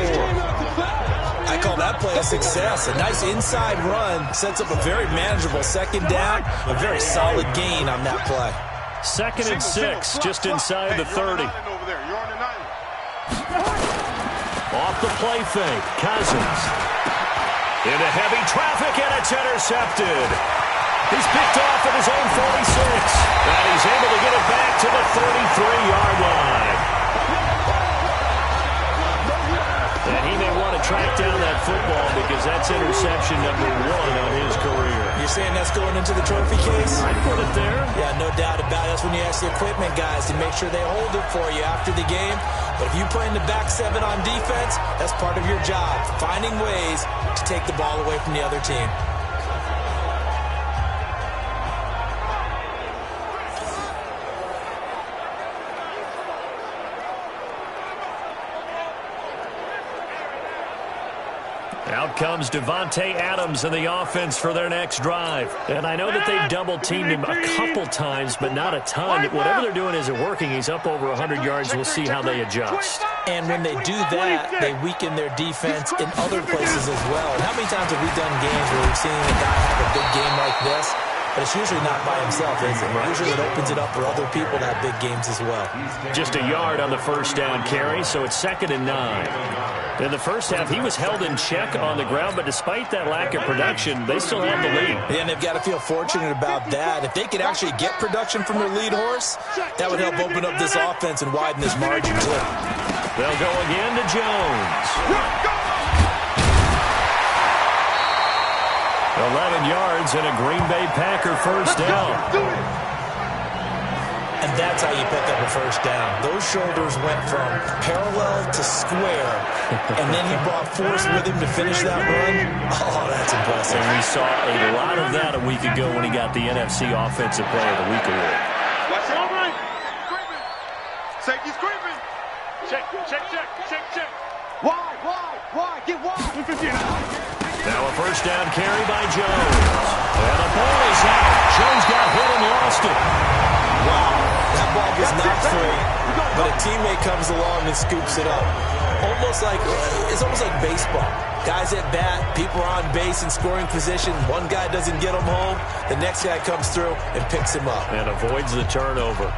I call that play a success. A nice inside run sets up a very manageable second down. A very solid gain on that play. 2nd and 6, just inside the 30. Off the play fake, Cousins. Into heavy traffic, and it's intercepted. He's picked off at his own 46. And he's able to get it back to the 33-yard line. And he may want to track down that football because that's interception number 1 on his career. You're saying that's going into the trophy case? I'd put it there. Yeah, no doubt about it. That's when you ask the equipment guys to make sure they hold it for you after the game. But if you put in the back 7 on defense, that's part of your job, finding ways to take the ball away from the other team. Out comes Devontae Adams in the offense for their next drive. And I know that they've double-teamed him a couple times, but not a ton. Whatever they're doing isn't working. He's up over 100 yards. We'll see how they adjust. And when they do that, they weaken their defense in other places as well. And how many times have we done games where we've seen a guy have a big game like this? But it's usually not by himself, is it? Usually it opens it up for other people to have big games as well. Just a yard on the first down carry, so it's 2nd and 9. In the first half, he was held in check on the ground, but despite that lack of production, they still have the lead. And they've got to feel fortunate about that. If they could actually get production from their lead horse, that would help open up this offense and widen this margin, too. They'll go again to Jones. 11 yards and a Green Bay Packer first down. And that's how you pick up a first down. Those shoulders went from parallel to square, and then he brought force with him to finish that run. Oh, that's impressive. And we saw a lot of that a week ago when he got the NFC Offensive Player of the Week award. Watch it. All right. Safety's creeping. Check. Why? Get wide. Now a first down carry by Jones. And the ball is out. Jones got hit and lost it. Wow, that ball was not free, but a teammate comes along and scoops it up. It's almost like baseball. Guys at bat, people are on base in scoring position. One guy doesn't get him home. The next guy comes through and picks him up. And avoids the turnover.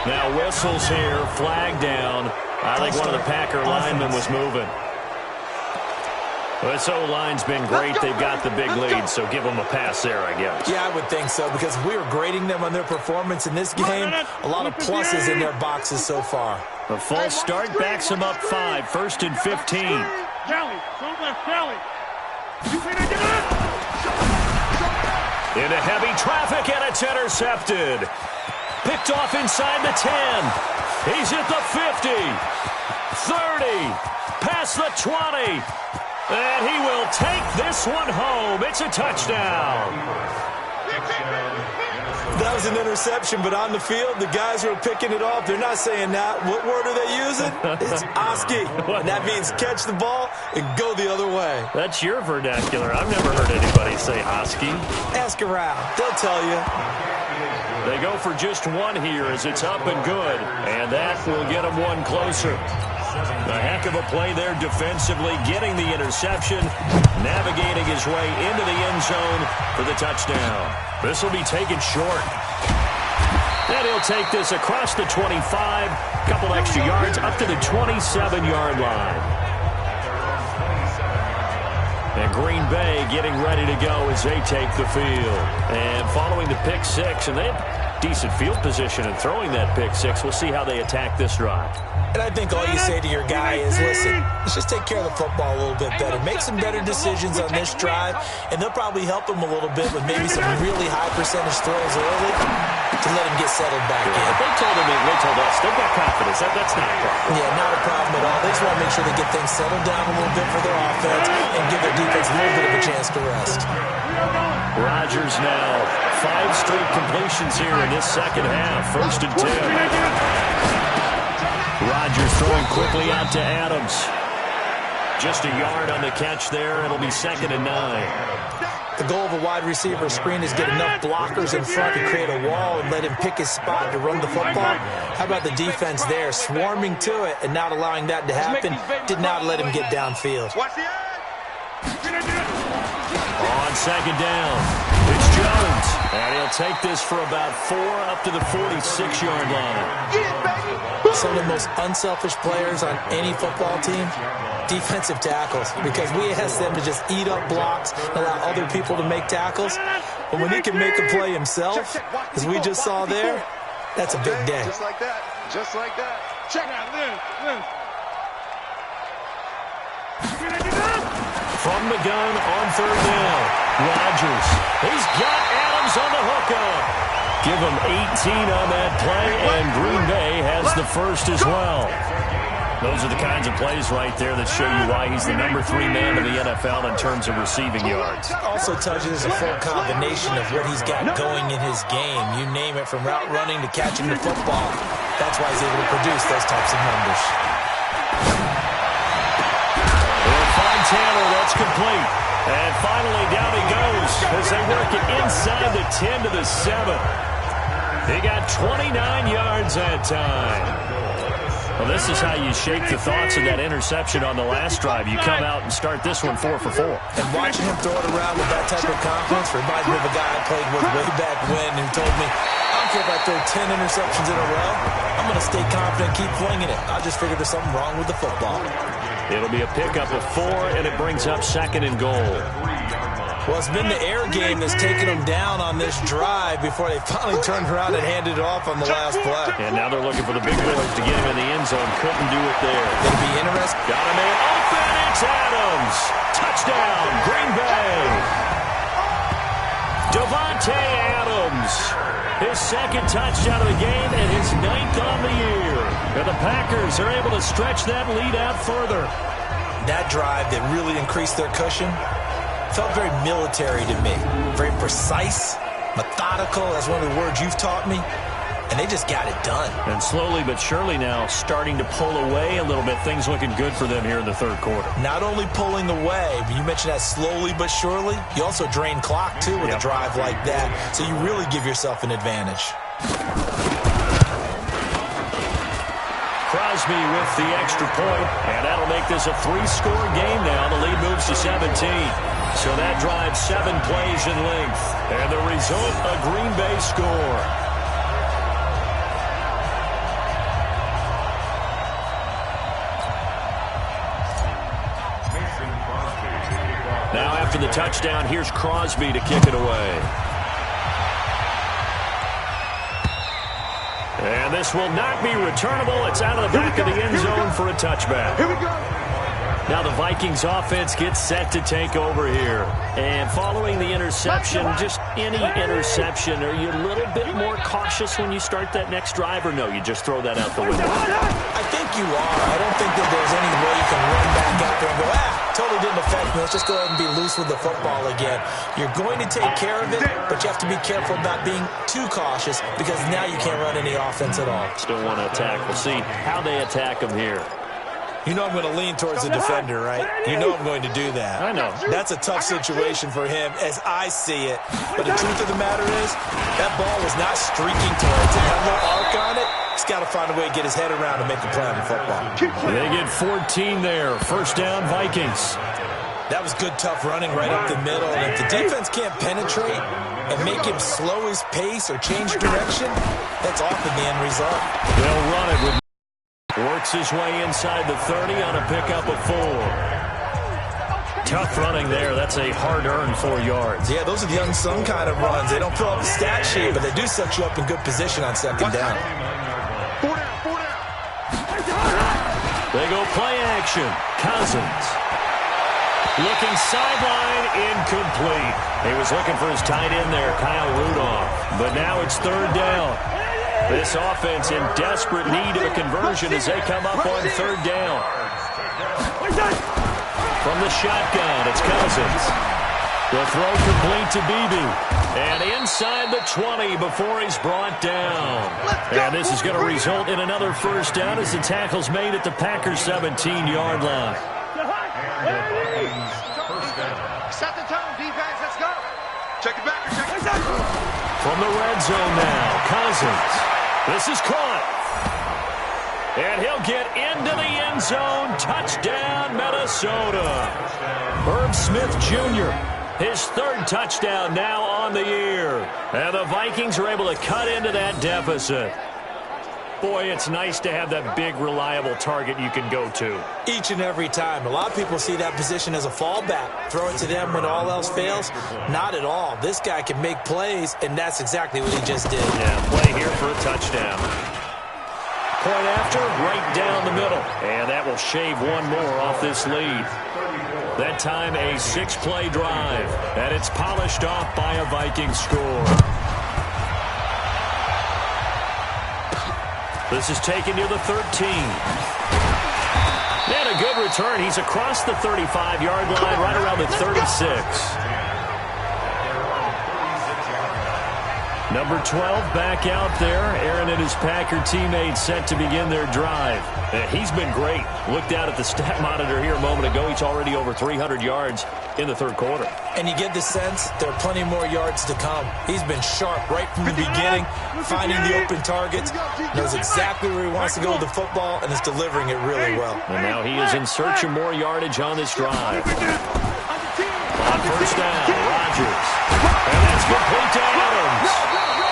Now whistles here, flag down. I think one of the Packer linemen was moving. Well, this O-line's been great. They've got the big lead, so give them a pass there, I guess. Yeah, I would think so, because we were grading them on their performance in this game. A lot of pluses in their boxes so far. The false start backs them up 5, 1st and 15. Into heavy traffic, and it's intercepted. Picked off inside the 10. He's at the 50, 30, past the 20. And he will take this one home. It's a touchdown. That was an interception, but on the field, the guys who are picking it off, they're not saying that. What word are they using? It's Oski. And that means catch the ball and go the other way. That's your vernacular. I've never heard anybody say Oski. Ask around. They'll tell you. They go for just one here as it's up and good. And that will get them one closer. A heck of a play there defensively, getting the interception, navigating his way into the end zone for the touchdown. This will be taken short. And he'll take this across the 25, couple extra yards up to the 27-yard line. And Green Bay getting ready to go as they take the field. And following the pick six, and they have decent field position in throwing that pick six. We'll see how they attack this drive. And I think all you say to your guy is, listen, let's just take care of the football a little bit better. Make some better decisions on this drive, and they'll probably help him a little bit with maybe some really high percentage throws early to let him get settled back in. They told us they've got confidence. That's not a problem. Yeah, not a problem at all. They just want to make sure they get things settled down a little bit for their offense and give their defense a little bit of a chance to rest. Rodgers now 5 straight completions here in this second half. 1st and 10. Rodgers throwing quickly out to Adams. Just a yard on the catch there. It'll be 2nd and 9. The goal of a wide receiver screen is get enough blockers in front to create a wall and let him pick his spot to run the football. How about the defense there, swarming to it and not allowing that to happen? Did not let him get downfield. On 2nd down, it's Jones. And he'll take this for about 4 up to the 46-yard line. Some of the most unselfish players on any football team, defensive tackles, because we ask them to just eat up blocks, allow other people to make tackles. But when he can make a play himself, as we just saw there, that's a big day. Just like that. Just like that. Check out this. From the gun on 3rd down, Rodgers. He's got Adams on the hookup. Give him 18 on that play, and Green Bay has the first as well. Those are the kinds of plays right there that show you why he's the number 3 man in the NFL in terms of receiving yards. Also touches a full combination of what he's got going in his game. You name it, from route running to catching the football. That's why he's able to produce those types of numbers. They'll find Tanner. That's complete. And finally down he goes as they work it inside the 10 to the 7. He got 29 yards that time. Well, this is how you shake the thoughts of that interception on the last drive. You come out and start this one 4 for 4. And watching him throw it around with that type of confidence reminds me of a guy I played with way back when who told me, I don't care if I throw 10 interceptions in a row. I'm going to stay confident and keep flinging it. I just figured there's something wrong with the football. It'll be a pickup of 4, and it brings up 2nd and goal. Well, it's been the air game that's taken them down on this drive before they finally turned around and handed it off on the last play. And now they're looking for the big boys to get him in the end zone. Couldn't do it there. It'll be interesting. Got a man open. It's Adams. Touchdown, Green Bay. Davante Adams. His 2nd touchdown of the game and his 9th on the year. And the Packers are able to stretch that lead out further. That drive that really increased their cushion felt very military to me. Very precise, methodical. That's one of the words you've taught me. And they just got it done. And slowly but surely now starting to pull away a little bit. Things looking good for them here in the 3rd quarter. Not only pulling away, but you mentioned that slowly but surely. You also drain clock, too, with a drive like that. So you really give yourself an advantage. Crosby with the extra point, and that'll make this a 3-score game now. The lead moves to 17. So that drives 7 plays in length. And the result, a Green Bay score. Now after the touchdown, here's Crosby to kick it away. And this will not be returnable. It's out of the back of the end zone for a touchback. Here we go. Now the Vikings offense gets set to take over here. And following the interception, just any interception, are you a little bit more cautious when you start that next drive, or no, you just throw that out the window? I think you are. I don't think that there's any way you can run back out there and go, totally didn't affect me. Let's just go ahead and be loose with the football again. You're going to take care of it, but you have to be careful about being too cautious because now you can't run any offense at all. Still want to attack. We'll see how they attack him here. You know I'm going to lean towards the defender, right? You know I'm going to do that. I know. That's a tough situation for him as I see it. But the truth of the matter is, that ball was not streaking towards him. Had no arc on it. He's got to find a way to get his head around and make a play on the football. They get 14 there. First down, Vikings. That was good, tough running right up the middle. And if the defense can't penetrate and make him slow his pace or change direction, that's often the end result. They'll run it with works his way inside the 30 on a pickup of 4. Tough running there. That's a hard-earned 4 yards. Yeah, those are the unsung kind of runs. They don't fill up the stat sheet, but they do set you up in good position on second down. They go play action. Cousins. Looking sideline, incomplete. He was looking for his tight end there, Kyle Rudolph. But now it's third down. This offense in desperate need of a conversion as they come up on third down. From the shotgun, it's Cousins. The throw complete to Beebe. And inside the 20 before he's brought down. And this is going to result in another first down as the tackle's made at the Packers' 17-yard line. Set the tone, defense, let's go. Check it back, check it back. From the red zone now, Cousins. This is caught. And he'll get into the end zone. Touchdown, Minnesota. Herb Smith Jr., his third touchdown now on the year. And the Vikings are able to cut into that deficit. Boy, it's nice to have that big, reliable target you can go to. Each and every time. A lot of people see that position as a fallback. Throw it to them when all else fails. Not at all. This guy can make plays, and that's exactly what he just did. Yeah, play here for a touchdown. Point after, right down the middle. And that will shave one more off this lead. That time a 6-play drive. And it's polished off by a Viking score. This is taken near the 13. And a good return. He's across the 35-yard line, right around the 36. Number 12 back out there. Aaron and his Packer teammates set to begin their drive. He's been great. Looked out at the stat monitor here a moment ago. He's already over 300 yards in the third quarter. And you get the sense there are plenty more yards to come. He's been sharp right from the beginning, finding the open targets, knows exactly where he wants to go with the football, and is delivering it really well. And now he is in search of more yardage on this drive. On first down, Rodgers. And that's complete to Adams.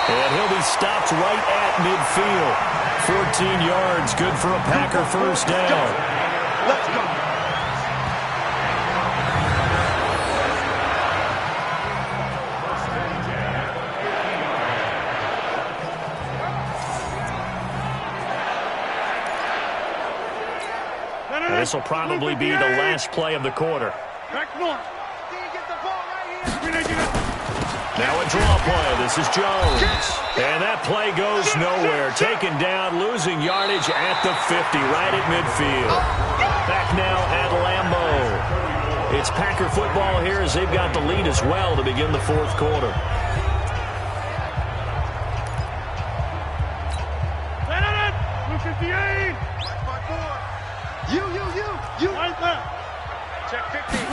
And he'll be stopped right at midfield. 14 yards, good for a Packer first down. Let's go. This will probably be the last play of the quarter. Now a draw play. This is Jones. And that play goes nowhere. Taken down, losing yardage at the 50, right at midfield. Back now at Lambeau. It's Packer football here as they've got the lead as well to begin the fourth quarter. You. Check 50.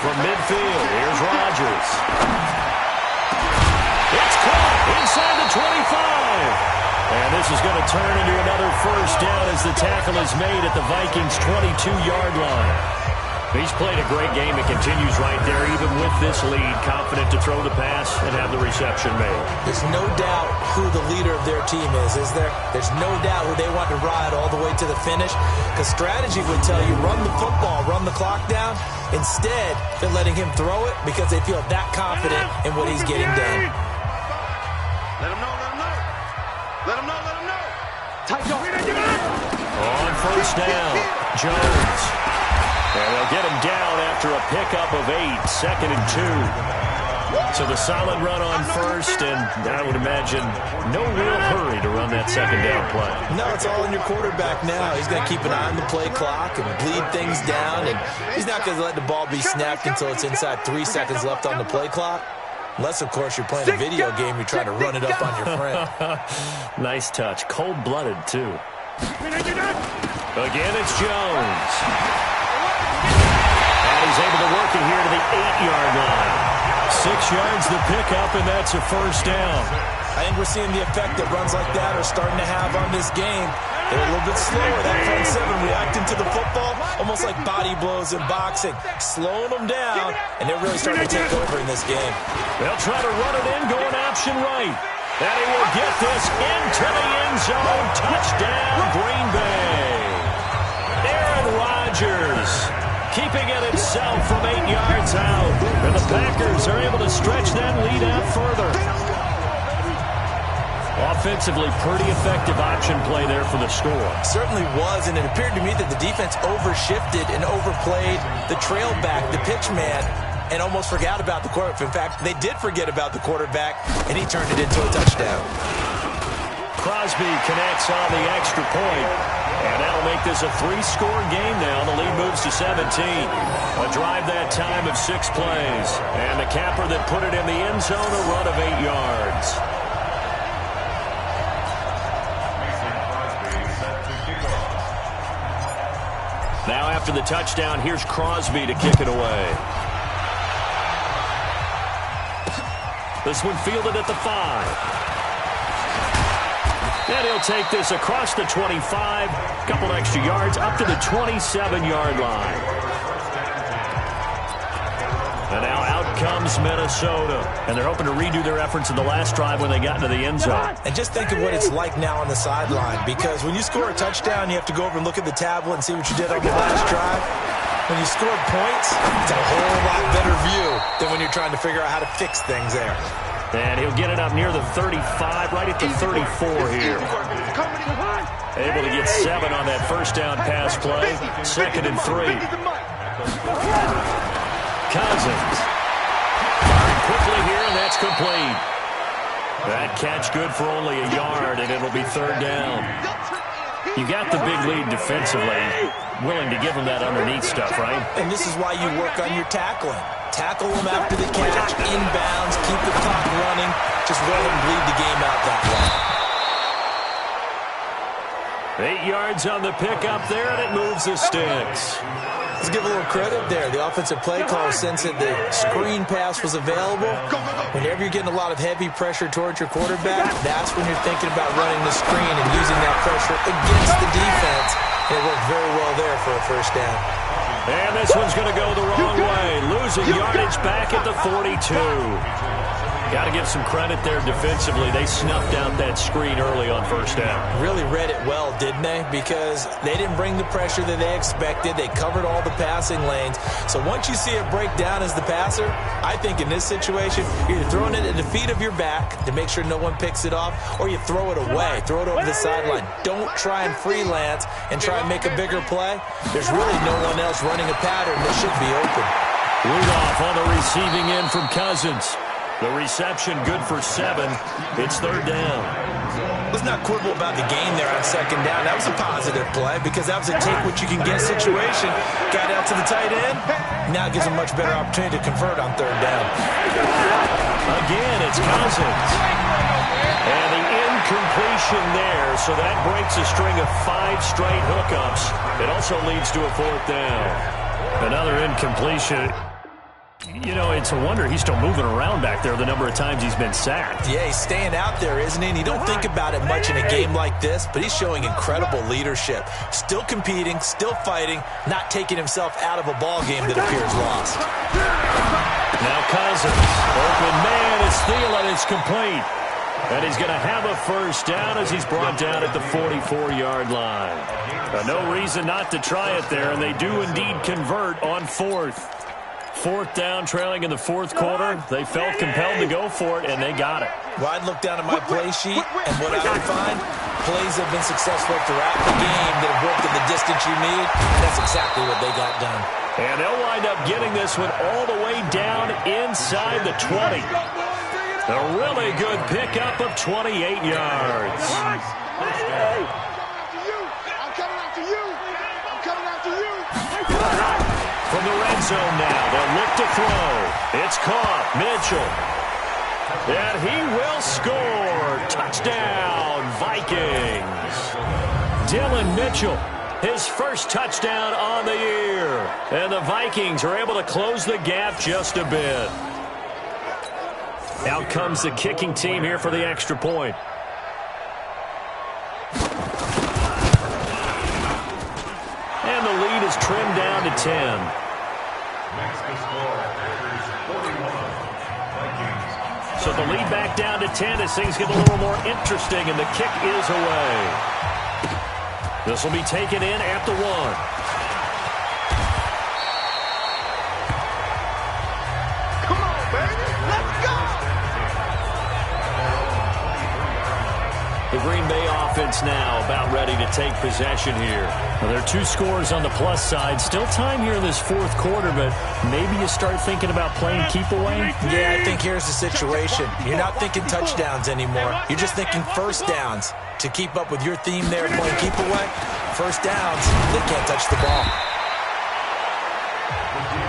From midfield, here's Rodgers. It's caught inside the 25. And this is going to turn into another first down as the tackle is made at the Vikings' 22-yard line. He's played a great game and continues right there, even with this lead, confident to throw the pass and have the reception made. There's no doubt who the leader of their team is there? There's no doubt who they want to ride all the way to the finish. Because strategy would tell you, run the football, run the clock down. Instead, they're letting him throw it because they feel that confident in what he's getting done. Let him know. Let him know. On first down, Jones. And they'll get him down after a pickup of 8, 2nd and 2. So the solid run on first, and I would imagine no real hurry to run that second down play. No, it's all in your quarterback now. He's going to keep an eye on the play clock and bleed things down, and he's not going to let the ball be snapped until it's inside 3 seconds left on the play clock. Unless, of course, you're playing a video game, you're trying to run it up on your friend. Nice touch. Cold-blooded, too. Again, it's Jones. And he's able to work it here to the 8-yard line. 6 yards the pickup, and that's a first down. I think we're seeing the effect that runs like that are starting to have on this game. They're a little bit slower. That front seven reacting to the football, almost like body blows in boxing, slowing them down, and they're really starting to take over in this game. They'll try to run it in, going option right. And he will get this into the end zone. Touchdown, Green Bay. Aaron Rodgers keeping it himself from 8 yards out. And the Packers are able to stretch that lead out further. Offensively, pretty effective option play there for the score. Certainly was, and it appeared to me that the defense overshifted and overplayed the trail back, the pitch man, and almost forgot about the quarterback. In fact, they did forget about the quarterback, and he turned it into a touchdown. Crosby connects on the extra point, and that'll make this a 3-score game now. The lead moves to 17. A drive that time of 6 plays, and the capper that put it in the end zone, a run of 8 yards. Now after the touchdown, here's Crosby to kick it away. This one fielded at the 5. And he'll take this across the 25, couple extra yards, up to the 27-yard line. And now out comes Minnesota. And they're hoping to redo their efforts in the last drive when they got into the end zone. And just think of what it's like now on the sideline, because when you score a touchdown, you have to go over and look at the tablet and see what you did on the last drive. When you score points, it's a whole lot better view than when you're trying to figure out how to fix things there. And he'll get it up near the 35, right at the 34 here. Able to get 7 on that first down pass play. 2nd and 3. Cousins. Firing quickly here, and that's complete. That catch good for only a yard, and it'll be 3rd down. You got the big lead defensively. Willing to give them that underneath stuff, right? And this is why you work on your tackling. Tackle them after the catch, inbounds, keep the clock running. Just let them bleed the game out that way. 8 yards on the pickup there, and it moves the sticks. Let's give a little credit there. The offensive play caller sensed that the screen pass was available. Whenever you're getting a lot of heavy pressure towards your quarterback, that's when you're thinking about running the screen and using that pressure against the defense. And it worked very well there for a first down. And this one's going to go the wrong way. Losing yardage back at the 42. Got to give some credit there defensively. They snuffed out that screen early on first down. Really read it well, didn't they? Because they didn't bring the pressure that they expected. They covered all the passing lanes. So once you see it break down as the passer, I think in this situation, you're either throwing it at the feet of your back to make sure no one picks it off, or you throw it away. Throw it over the sideline. Don't try and freelance and try and make a bigger play. There's really no one else running a pattern that should be open. Rudolph on the receiving end from Cousins. The reception good for 7. It's 3rd down. Let's not quibble about the gain there on 2nd down. That was a positive play because that was a take-what-you-can-get situation. Got out to the tight end. Now it gives them much better opportunity to convert on 3rd down. Again, it's Cousins. And the incompletion there, so that breaks a string of 5 straight hookups. It also leads to a 4th down. Another incompletion. You know, it's a wonder he's still moving around back there the number of times he's been sacked. Yeah, he's staying out there, isn't he? And you don't think about it much in a game like this, but he's showing incredible leadership. Still competing, still fighting, not taking himself out of a ball game that appears lost. Now Cousins, open man, it's Thielen, it's complete. And he's going to have a first down as he's brought down at the 44-yard line. No reason not to try it there, and they do indeed convert on 4th. 4th down, trailing in the 4th quarter. They felt compelled to go for it, and they got it. Well, I'd look down at my play sheet, and what I would find, plays have been successful throughout the game that have worked in the distance you need, and that's exactly what they got done. And they'll wind up getting this one all the way down inside the 20. A really good pickup of 28 yards. From the red zone now, they'll look to throw. It's caught. Mitchell. And he will score. Touchdown, Vikings. Dillon Mitchell, his first touchdown on the year. And the Vikings are able to close the gap just a bit. Out comes the kicking team here for the extra point. And the lead is trimmed down to 10. So the lead back down to 10 as things get a little more interesting, and the kick is away. This will be taken in at the 1. The Green Bay offense now about ready to take possession here. Well, there are 2 scores on the plus side. Still time here in this 4th quarter, but maybe you start thinking about playing keep away? Yeah, I think here's the situation. You're not thinking touchdowns anymore. You're just thinking first downs. To keep up with your theme there, playing keep away, first downs, they can't touch the ball.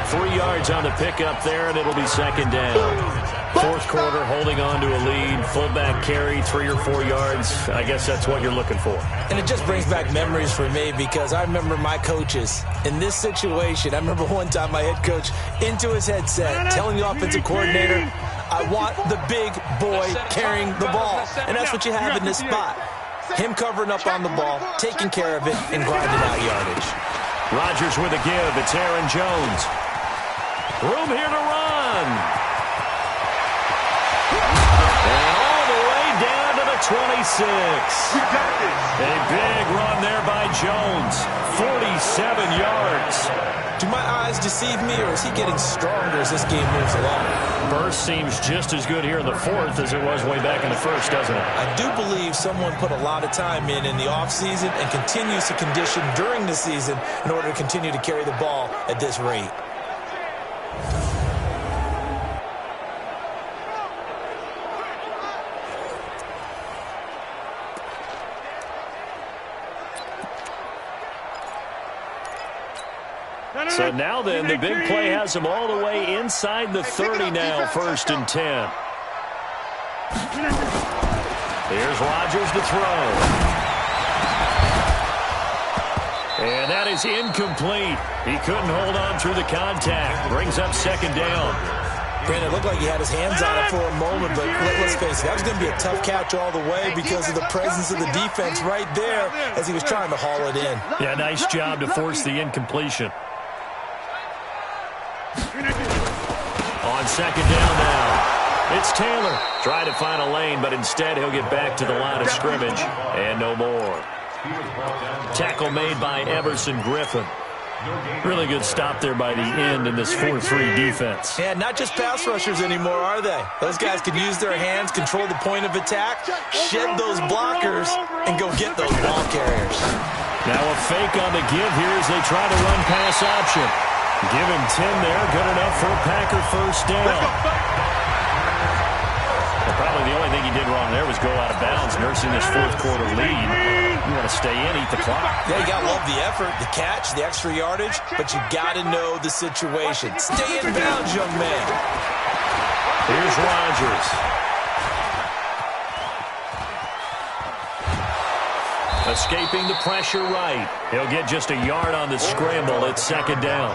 3 yards on the pickup there, and it'll be 2nd down. 4th quarter, holding on to a lead. Fullback carry, 3 or 4 yards. I guess that's what you're looking for. And it just brings back memories for me because I remember my coaches in this situation. I remember one time my head coach into his headset telling the offensive coordinator, I want the big boy carrying the ball. And that's what you have in this spot. Him covering up on the ball, taking care of it, and grinding out yardage. Rodgers with a give. It's Aaron Jones. Room here to run. And all the way down to the 26. A big run there by Jones. 47 yards. Do my eyes deceive me, or is he getting stronger as this game moves along? Burst seems just as good here in the 4th as it was way back in the 1st, doesn't it? I do believe someone put a lot of time in the offseason and continues to condition during the season in order to continue to carry the ball at this rate. So now then, the big play has them all the way inside the 30 now, 1st and 10. Here's Rodgers to throw. And that is incomplete. He couldn't hold on through the contact. Brings up 2nd down. Brandon, it looked like he had his hands on it for a moment, but let's face it, that was going to be a tough catch all the way because of the presence of the defense right there as he was trying to haul it in. Yeah, nice job to force the incompletion. On 2nd down now, it's Taylor. Trying to find a lane, but instead he'll get back to the line of scrimmage. And no more. Tackle made by Everson Griffin. Really good stop there by the end in this 4-3 defense. Yeah, not just pass rushers anymore, are they? Those guys can use their hands, control the point of attack, shed those blockers, and go get those ball carriers. Now a fake on the give here as they try to run pass option. Give him 10 there, good enough for a Packer first down. Well, probably the only thing he did wrong there was go out of bounds, nursing this 4th quarter lead. You want to stay in, eat the clock. Yeah, you got to love the effort, the catch, the extra yardage, but you got to know the situation. Stay in bounds, young man. Here's Rodgers. Escaping the pressure right. He'll get just a yard on the scramble. It's 2nd down.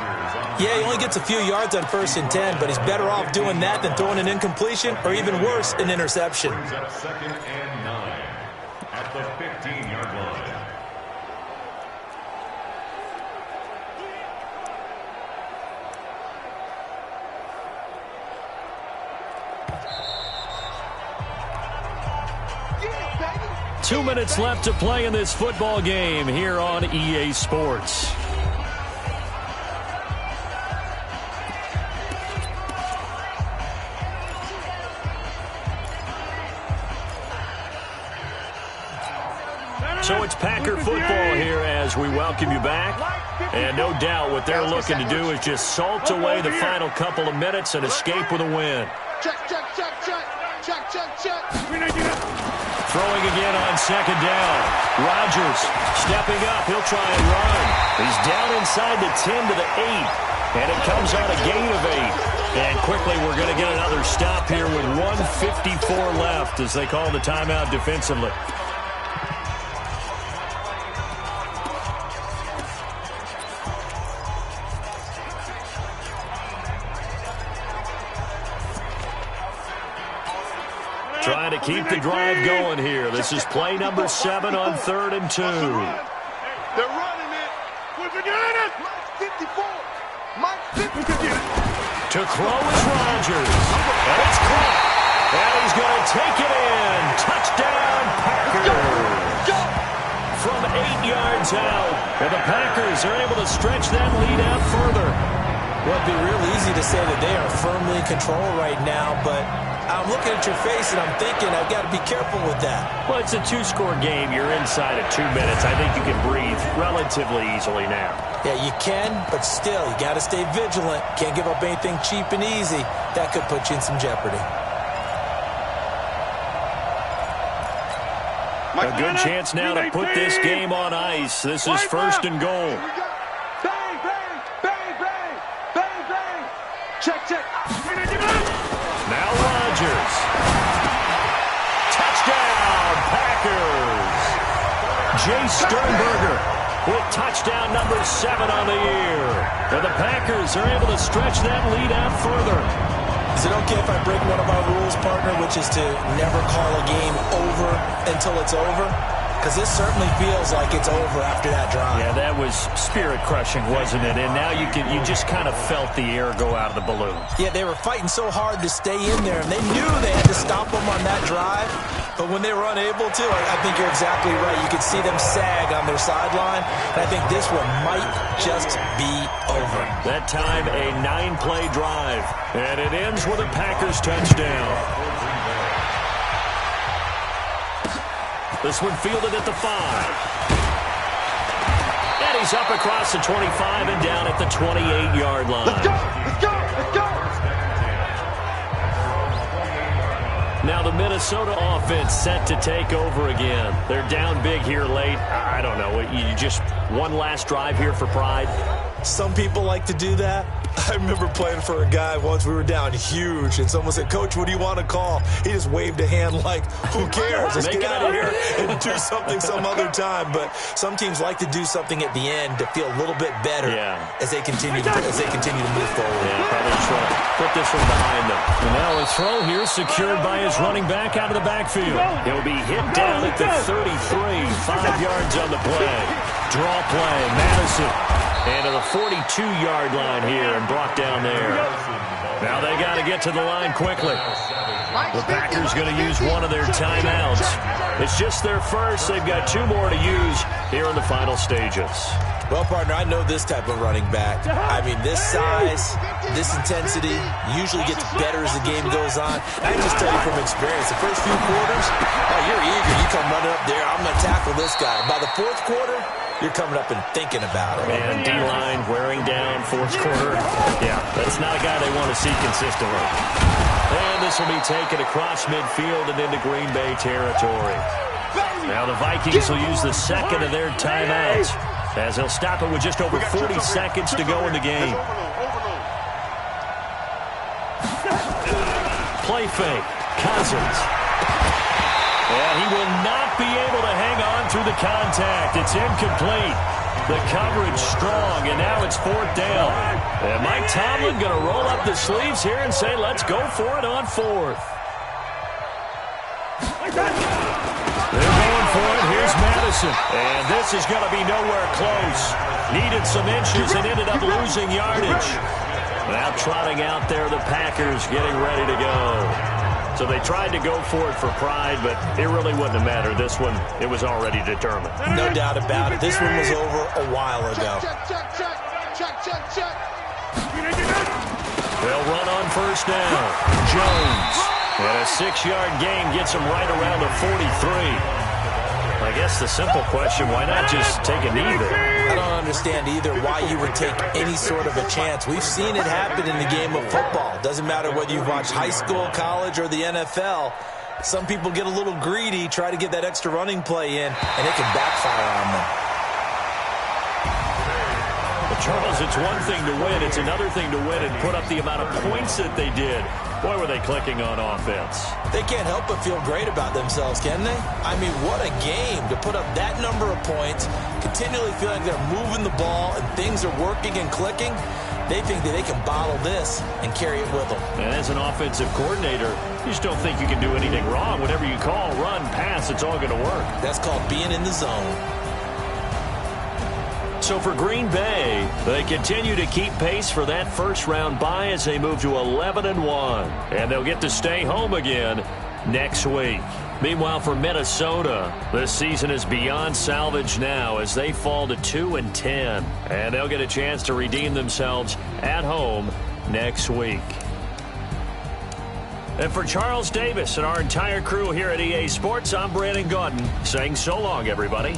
Yeah, he only gets a few yards on 1st and 10, but he's better off doing that than throwing an incompletion or even worse, an interception. 2nd and 9 at the 15-yard line. Yeah, 2 minutes left to play in this football game here on EA Sports. So it's Packer football here as we welcome you back. And no doubt what they're looking to do is just salt away the final couple of minutes and escape with a win. Check. Throwing again on second down. Rodgers stepping up. He'll try and run. He's down inside the 10 to the 8. And it comes on a gain of 8. And quickly we're going to get another stop here with 1:54 left as they call the timeout defensively. Trying to keep the drive going here. This is play number 7 on 3rd and 2. They're running it. We can get it. 54. Mike 54. To throw is Rodgers. And it's caught. And he's going to take it in. Touchdown, Packers. From 8 yards out. And the Packers are able to stretch that lead out further. Well, it'd be real easy to say that they are firmly in control right now, but I'm looking at your face and I'm thinking I've got to be careful with that. Well, it's a 2-score game. You're inside of 2 minutes. I think you can breathe relatively easily now. Yeah, you can, but still, you got to stay vigilant. Can't give up anything cheap and easy. That could put you in some jeopardy. A good chance now to put this game on ice. This is 1st and goal. Bang, bang, bang, bang, bang, bang. Check. Now Rodgers. Touchdown, Packers. Jay Sternberger with touchdown number 7 on the year. And the Packers are able to stretch that lead out further. Is it okay if I break one of our rules, partner, which is to never call a game over until it's over? Because this certainly feels like it's over after that drive. Yeah, that was spirit-crushing, wasn't it? And now you just kind of felt the air go out of the balloon. Yeah, they were fighting so hard to stay in there, and they knew they had to stop them on that drive. But when they were unable to, I think you're exactly right. You could see them sag on their sideline. And I think this one might just be over. That time, a 9-play drive. And it ends with a Packers touchdown. This one fielded at the 5. And he's up across the 25 and down at the 28-yard line. Let's go. Now the Minnesota offense set to take over again. They're down big here late. I don't know. You just one last drive here for pride? Some people like to do that. I remember playing for a guy once. We were down huge, and someone said, "Coach, what do you want to call?" He just waved a hand like, "Who cares? Let's get out of here and do something some other time." But some teams like to do something at the end to feel a little bit better as they continue to move forward. Yeah, probably just want to put this one behind them. And now a throw here secured by his running back out of the backfield. He'll be hit down at the 33, 5 yards on the play. Draw play, Madison. And to the 42-yard line here and brought down there. Now they got to get to the line quickly. The Packers going to use one of their timeouts. It's just their first. They've got 2 more to use here in the final stages. Well, partner, I know this type of running back. I mean, this size, this intensity usually gets better as the game goes on. I can just tell you from experience, the first few quarters, you're eager. You come running up there, I'm going to tackle this guy. By the 4th quarter, you're coming up and thinking about it. And D-line wearing down 4th quarter. Yeah, that's not a guy they want to see consistently. And this will be taken across midfield and into Green Bay territory. Now the Vikings will use the second of their timeouts as they'll stop it with just over 40 seconds to go in the game. Play fake. Cousins. And he will not be able to hang on through the contact. It's incomplete. The coverage strong, and now it's 4th down. And Mike Tomlin going to roll up the sleeves here and say, let's go for it on 4th. They're going for it. Here's Madison. And this is going to be nowhere close. Needed some inches and ended up losing yardage. Now trotting out there, the Packers getting ready to go. So they tried to go for it for pride, but it really wouldn't have mattered. This one, it was already determined. No doubt about it. This one was over a while ago. Check. They'll run on 1st down. Jones. And a 6-yard gain gets him right around the 43. I guess the simple question, why not just take a knee there? I don't understand either why you would take any sort of a chance. We've seen it happen in the game of football. Doesn't matter whether you've watched high school, college, or the NFL. Some people get a little greedy, try to get that extra running play in, and it can backfire on them. Well, Charles, it's one thing to win. It's another thing to win and put up the amount of points that they did. Boy, were they clicking on offense. They can't help but feel great about themselves, can they? I mean, what a game to put up that number of points, continually feeling like they're moving the ball and things are working and clicking. They think that they can bottle this and carry it with them. And as an offensive coordinator, you just don't think you can do anything wrong. Whatever you call, run, pass, it's all going to work. That's called being in the zone. So for Green Bay, they continue to keep pace for that first-round bye as they move to 11-1. And they'll get to stay home again next week. Meanwhile, for Minnesota, this season is beyond salvage now as they fall to 2-10. And they'll get a chance to redeem themselves at home next week. And for Charles Davis and our entire crew here at EA Sports, I'm Brandon Gaudin saying so long, everybody.